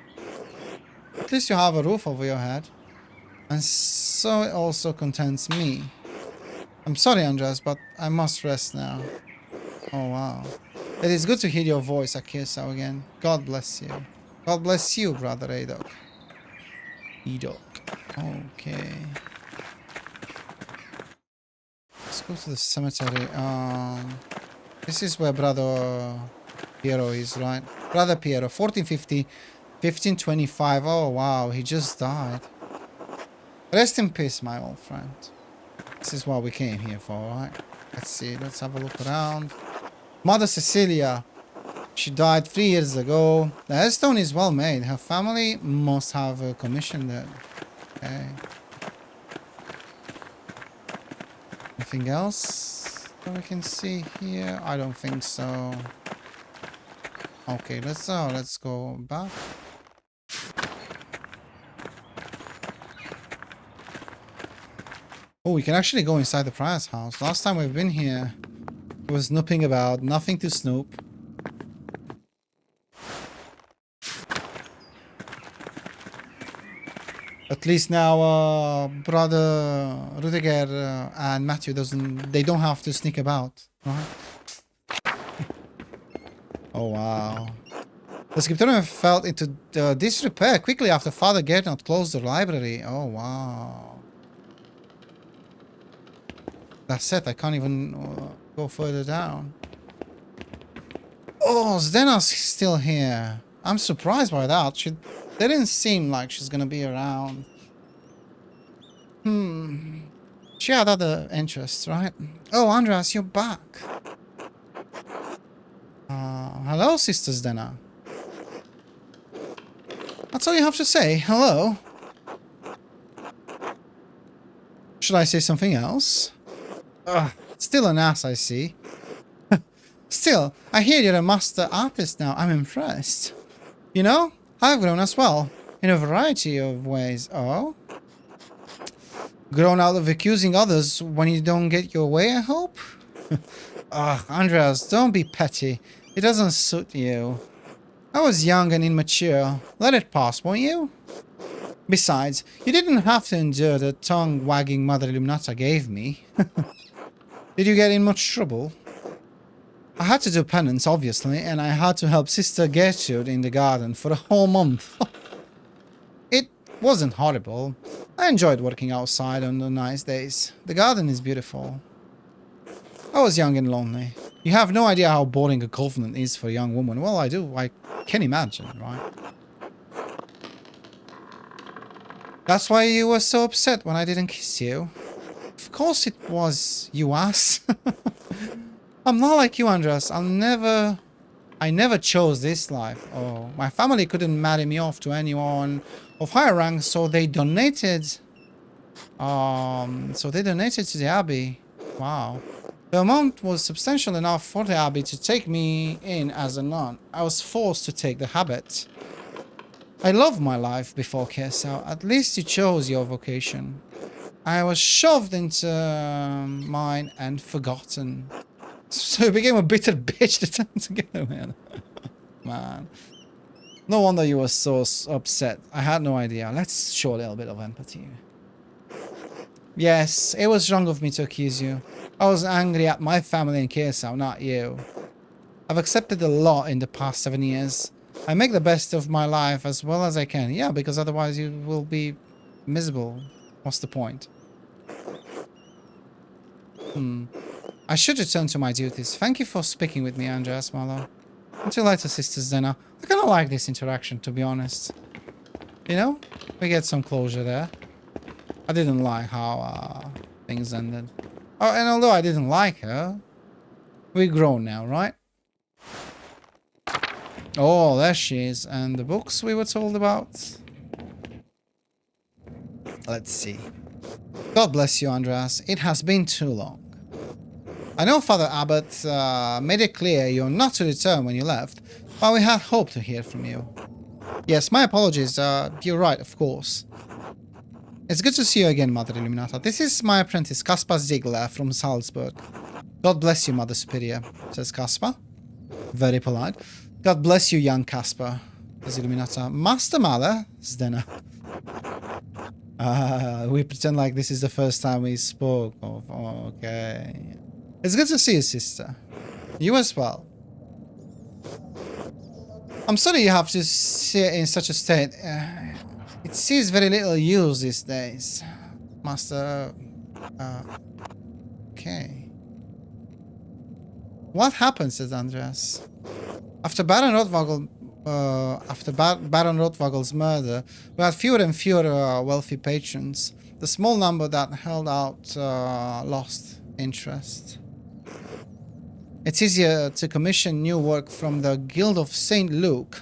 At least you have a roof over your head, and so it also contents me. I'm sorry, Andres, but I must rest now. Oh, wow. It is good to hear your voice, Akirsa, again. God bless you. God bless you, brother Adok. Edok. Okay. Let's go to the cemetery. This is where brother Piero is, right? Brother Piero, 1450, 1525. Oh, wow. He just died. Rest in peace, my old friend. This is what we came here for, right? Let's see. Let's have a look around. Mother Cecilia. She died 3 years ago. The headstone is well made. Her family must have commissioned it. Okay. Anything else that we can see here? I don't think so. Okay, let's go back. Oh, we can actually go inside the prior's house. Last time we've been here, it was snooping about. Nothing to snoop. At least now, brother Rudiger and Matthew they don't have to sneak about, right? Oh wow! The scriptorium fell into disrepair quickly after Father Gernot closed the library. Oh wow! That's it. I can't even go further down. Oh, Zdena's still here. I'm surprised by that. She didn't seem like she's gonna be around. She had other interests, right? Oh, Andreas, you're back. Hello, Sister Zdena. That's all you have to say. Hello. Should I say something else? Still an ass, I see. Still, I hear you're a master artist now. I'm impressed. You know, I've grown as well. In a variety of ways. Oh? Grown out of accusing others when you don't get your way, I hope? Andreas, don't be petty. It doesn't suit you. I was young and immature. Let it pass, won't you? Besides, you didn't have to endure the tongue-wagging Mother Illuminata gave me. Did you get in much trouble? I had to do penance, obviously, and I had to help Sister Gertrude in the garden for a whole month. It wasn't horrible. I enjoyed working outside on the nice days. The garden is beautiful. I was young and lonely. You have no idea how boring a convent is for a young woman. Well, I do. I can imagine, right? That's why you were so upset when I didn't kiss you. Of course it was, you ass. I'm not like you, Andreas. I never chose this life. Oh, my family couldn't marry me off to anyone of higher rank, so they donated. To the abbey. Wow. The amount was substantial enough for the abbey to take me in as a nun. I was forced to take the habit. I loved my life before Kersau. At least you chose your vocation. I was shoved into mine and forgotten. So you became a bitter bitch to turn together, man. Man. No wonder you were so upset. I had no idea. Let's show a little bit of empathy. Yes, it was wrong of me to accuse you. I was angry at my family and Kersau, not you. I've accepted a lot in the past 7 years. I make the best of my life as well as I can. Yeah, because otherwise you will be miserable. What's the point? I should return to my duties. Thank you for speaking with me, Andreas Marlowe. Until later, Sister Zena. I kind of like this interaction, to be honest. You know? We get some closure there. I didn't like how things ended. Oh, and although I didn't like her, we're grown now, right? Oh, there she is. And the books we were told about? Let's see. God bless you, Andreas. It has been too long. I know Father Abbot made it clear you're not to return when you left, but we had hoped to hear from you. Yes, my apologies. You're right, of course. It's good to see you again, Mother Illuminata. This is my apprentice, Caspar Ziegler from Salzburg. God bless you, Mother Superior, says Caspar. Very polite. God bless you, young Caspar, says Illuminata. Master Mother, Zdena. We pretend like this is the first time we spoke of. Okay. It's good to see you, sister. You as well. I'm sorry you have to sit in such a state. It sees very little use these days. Master... okay. What happened, says Andreas. After Baron Rotwagel's murder, we had fewer and fewer wealthy patrons. The small number that held out lost interest. It's easier to commission new work from the Guild of St. Luke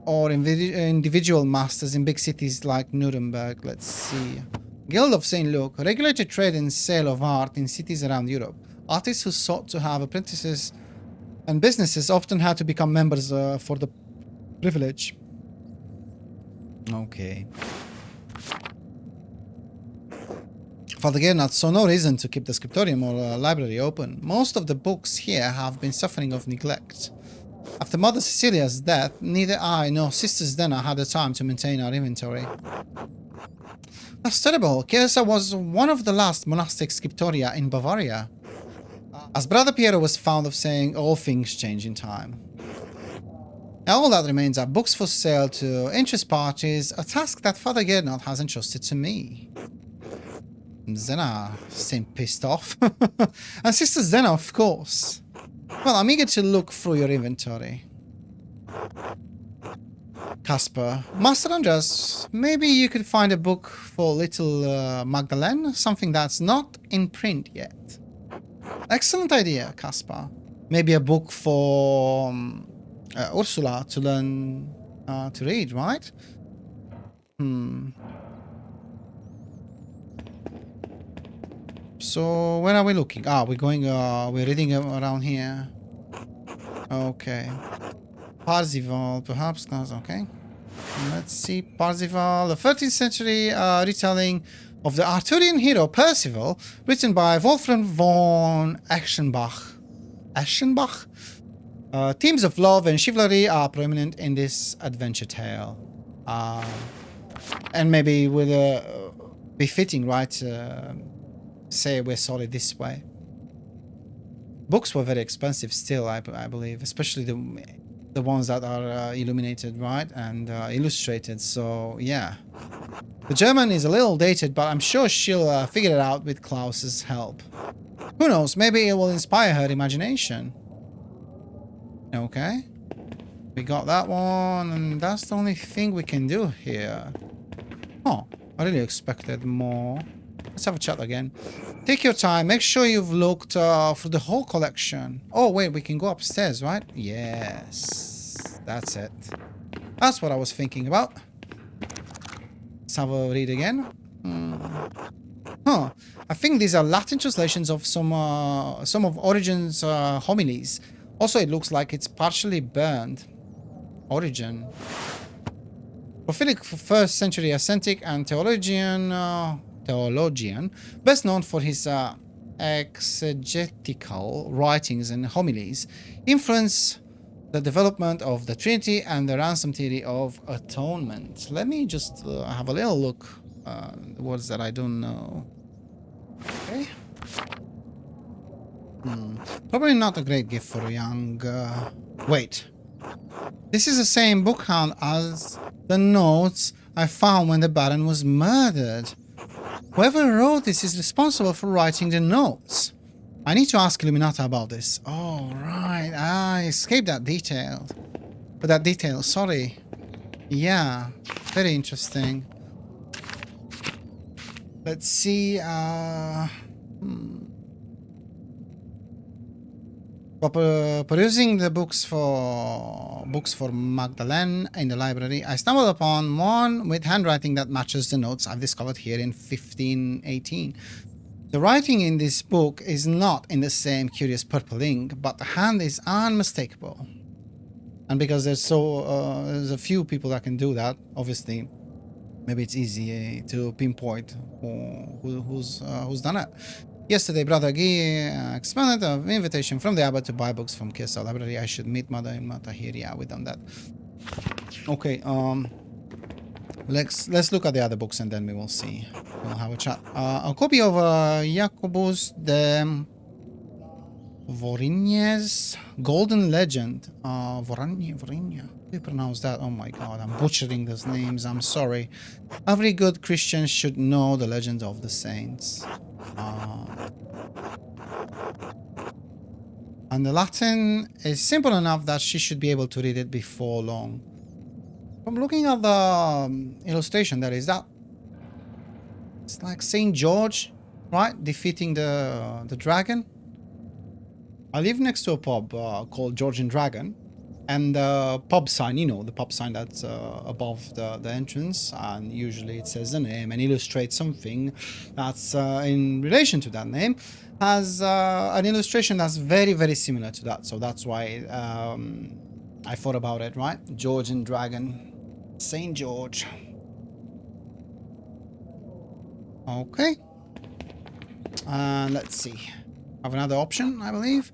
or individual masters in big cities like Nuremberg. Let's see. Guild of St. Luke regulated trade and sale of art in cities around Europe. Artists who sought to have apprentices and businesses often had to become members for the privilege. Okay. Father Gernot saw no reason to keep the scriptorium or library open. Most of the books here have been suffering of neglect. After Mother Cecilia's death, neither I nor Sister Zdena had the time to maintain our inventory. That's terrible. Chiesa was one of the last monastic scriptoria in Bavaria. As Brother Piero was fond of saying, all things change in time. All that remains are books for sale to interest parties, a task that Father Gernot has entrusted to me. Zdena seemed pissed off. And Sister Zdena, of course. Well, I'm eager to look through your inventory. Caspar. Master Andreas, maybe you could find a book for little Magdalene? Something that's not in print yet. Excellent idea, Caspar. Maybe a book for Ursula to learn to read, right? So, where are we looking? We're going, we're reading around here. Okay. Parzival, perhaps, okay. Let's see, Parzival, the 13th century retelling of the Arthurian hero Percival, written by Wolfram von Eschenbach. Eschenbach? Themes of love and chivalry are prominent in this adventure tale. And maybe will be fitting, right? Say we're sorry this way. Books were very expensive still, I believe, especially the ones that are illuminated, right, and illustrated. So yeah, the German is a little dated, but I'm sure she'll figure it out with Klaus's help. Who knows? Maybe it will inspire her imagination. Okay, we got that one, and that's the only thing we can do here. Oh, I really expected more. Let's have a chat again. Take your time. Make sure you've looked through the whole collection. Oh, wait. We can go upstairs, right? Yes. That's it. That's what I was thinking about. Let's have a read again. Huh. I think these are Latin translations of some of Origen's homilies. Also, it looks like it's partially burned. Origen. Prolific 1st century ascetic and theologian, best known for his exegetical writings and homilies, influenced the development of the Trinity and the ransom theory of atonement. Let me just have a little look at the words that I don't know. Okay. Probably not a great gift for a young... wait. This is the same bookhound as the notes I found when the Baron was murdered. Whoever wrote this is responsible for writing the notes. I need to ask Illuminata about this. Oh, right. I escaped that detail. Sorry. Yeah. Very interesting. Let's see. Perusing the books for Magdalene in the library, I stumbled upon one with handwriting that matches the notes I've discovered here in 1518. The writing in this book is not in the same curious purple ink, but the hand is unmistakable. And because there's a few people that can do that, obviously, maybe it's easy to pinpoint who's done it. Yesterday, Brother Guy expanded an invitation from the abbot to buy books from Kesa Library. I should meet Mother in Mata here. Yeah, we done that. Okay, let's look at the other books and then we will see. We'll have a chat. A copy of Jacobus de Vorinje's Golden Legend. Vorinje. How do you pronounce that? Oh my god, I'm butchering those names. I'm sorry. Every good Christian should know the legends of the saints. And the Latin is simple enough that she should be able to read it before long. From looking at the illustration, there is that. It's like Saint George, right? Defeating the dragon. I live next to a pub called Georgian Dragon. And the pub sign, you know, the pub sign that's above the entrance, and usually it says the name and illustrates something that's in relation to that name, has an illustration that's very, very similar to that. So that's why I thought about it, right? Georgian Dragon, Saint George. Okay. Let's see. I have another option, I believe.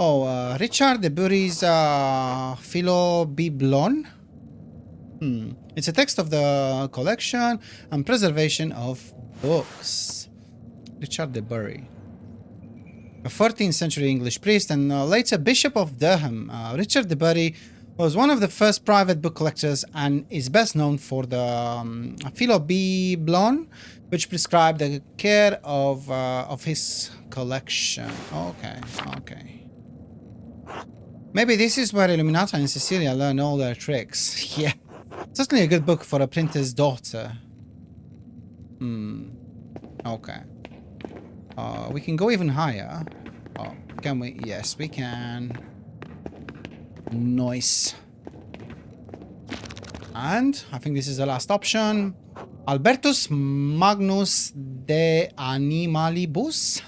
Oh, Richard de Bury's Philobiblon. It's a text of the collection and preservation of books. Richard de Bury. A 14th century English priest and later Bishop of Durham. Richard de Bury was one of the first private book collectors and is best known for the Philobiblon, which prescribed the care of his collection. Okay. Maybe this is where Illuminata and Cecilia learn all their tricks. Yeah. Certainly a good book for a printer's daughter. Okay. We can go even higher. Oh, can we? Yes, we can. Nice. And I think this is the last option. Albertus Magnus de Animalibus.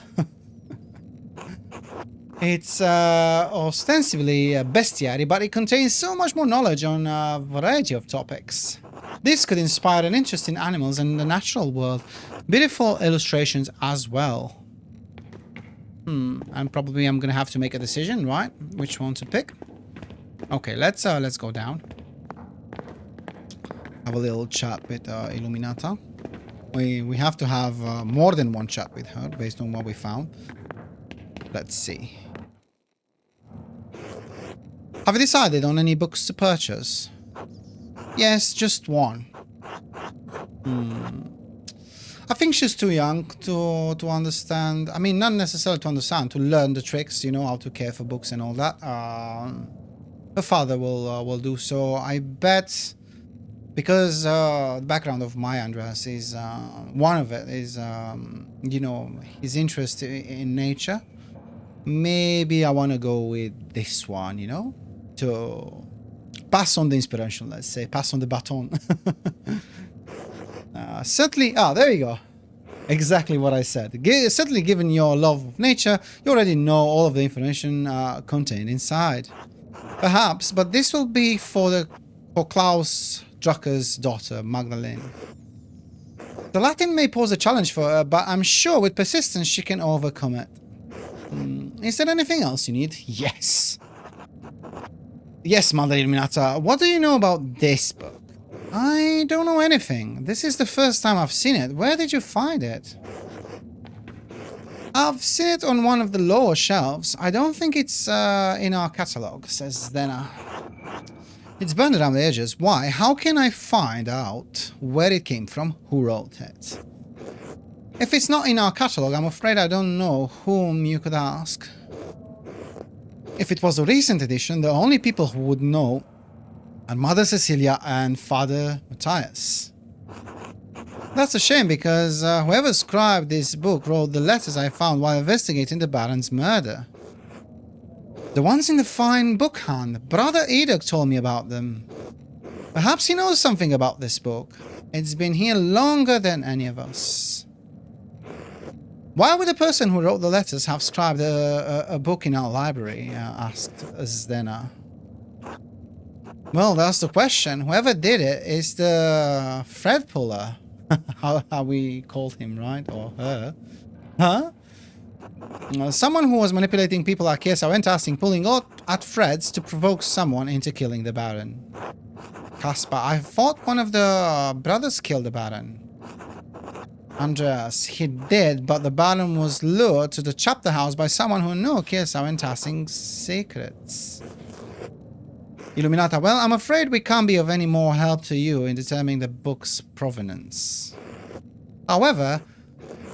It's ostensibly a bestiary, but it contains so much more knowledge on a variety of topics. This could inspire an interest in animals and the natural world. Beautiful illustrations as well. And probably I'm gonna have to make a decision, right? Which one to pick? Okay, let's go down. Have a little chat with Illuminata. We have to have more than one chat with her based on what we found. Let's see. Have you decided on any books to purchase? Yes, just one. I think she's too young to understand. I mean, not necessarily to understand, to learn the tricks, you know, how to care for books and all that. Her father will do so. I bet, because the background of my Andreas is one of it is, you know, his interest in nature. Maybe I want to go with this one, you know, to pass on the inspiration, let's say, pass on the baton. Certainly, there you go. Exactly what I said. Certainly, given your love of nature, you already know all of the information contained inside. Perhaps, but this will be for Klaus Drucker's daughter, Magdalene. The Latin may pose a challenge for her, but I'm sure with persistence she can overcome it. Is there anything else you need? Yes. Yes, Mother Illuminata. What do you know about this book? I don't know anything. This is the first time I've seen it. Where did you find it? I've seen it on one of the lower shelves. I don't think it's in our catalogue, says Zdena. It's burned around the edges. Why? How can I find out where it came from? Who wrote it? If it's not in our catalogue, I'm afraid I don't know whom you could ask. If it was a recent edition, the only people who would know are Mother Cecilia and Father Matthias. That's a shame, because whoever scribed this book wrote the letters I found while investigating the Baron's murder. The ones in the fine book hand. Brother Edok told me about them. Perhaps he knows something about this book. It's been here longer than any of us. Why would the person who wrote the letters have scribed a book in our library? Asked Zdena. Well, that's the question. Whoever did it is the thread puller. how we called him, right? Or her. Huh? Someone who was manipulating people like Kesa went asking, pulling out at threads to provoke someone into killing the Baron. Caspar, I thought one of the brothers killed the Baron. Andreas, he did, but the Baron was lured to the chapter house by someone who knew Kesa and Tassing's secrets. Illuminata, well, I'm afraid we can't be of any more help to you in determining the book's provenance. However,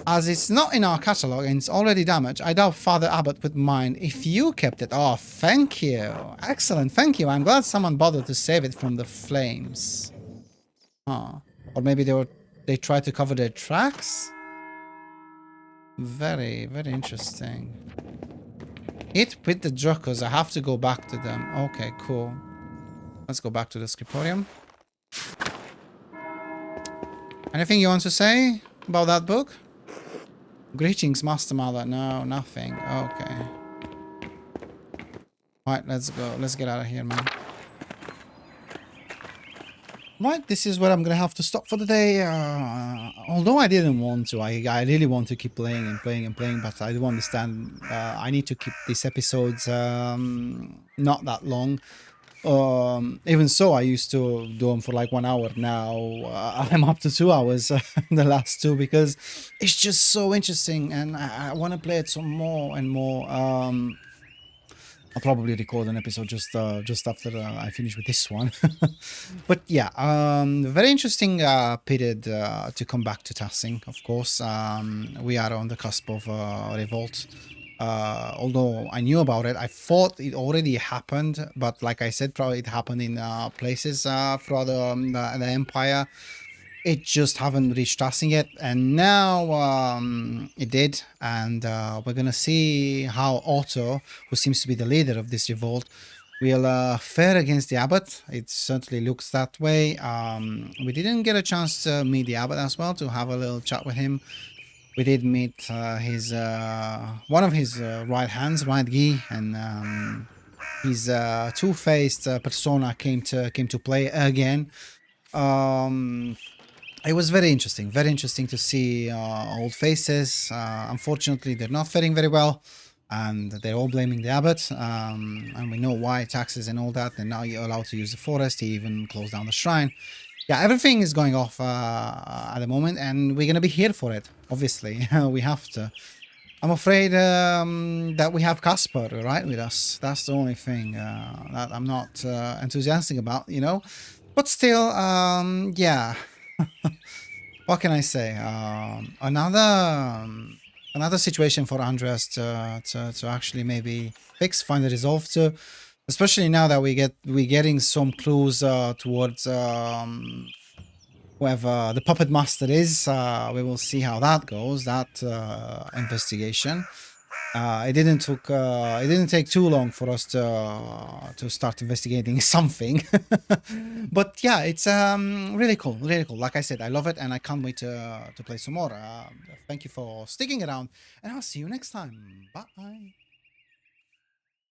as it's not in our catalogue and it's already damaged, I doubt Father Abbot would mind if you kept it. Oh, thank you. Excellent, thank you. I'm glad someone bothered to save it from the flames. Huh. Or maybe they tried to cover their tracks? Very, very interesting. Hit with the Druckers. I have to go back to them. Okay, cool. Let's go back to the Scriptorium. Anything you want to say about that book? Greetings, Master Mother. No, nothing. Okay. Right, let's go. Let's get out of here, man. Right, this is where I'm gonna have to stop for the day. Although I didn't want to, I really want to keep playing and playing and playing, but I do understand I need to keep these episodes not that long. Even so, I used to do them for like 1 hour. Now I'm up to 2 hours the last two, because it's just so interesting and I want to play it some more and more. I'll probably record an episode just after I finish with this one. But yeah, very interesting period to come back to Tassing, of course. We are on the cusp of revolt. Although I knew about it, I thought it already happened, but like I said, probably it happened in places throughout the Empire. It just haven't reached Tassing yet, and now it did, and we're gonna see how Otto, who seems to be the leader of this revolt, will fare against the Abbot. It certainly looks that way. We didn't get a chance to meet the Abbot as well, to have a little chat with him. We did meet his one of his right hands, right Guy, and his two-faced persona came to play again. It was very interesting to see old faces. Unfortunately, they're not faring very well, and they're all blaming the Abbot. And we know why, taxes and all that. And now you're allowed to use the forest. He even closed down the shrine. Yeah, everything is going off at the moment, and we're gonna be here for it. Obviously, we have to. I'm afraid that we have Casper right with us. That's the only thing that I'm not enthusiastic about, you know. But still, yeah. What can I say? Another situation for Andreas to actually maybe fix, find a resolve to, especially now that we're getting some clues towards whoever the puppet master is. We will see how that goes. That investigation. It didn't take too long for us to start investigating something. But yeah, it's really cool, really cool. Like I said, I love it, and I can't wait to play some more. Thank you for sticking around, and I'll see you next time. Bye.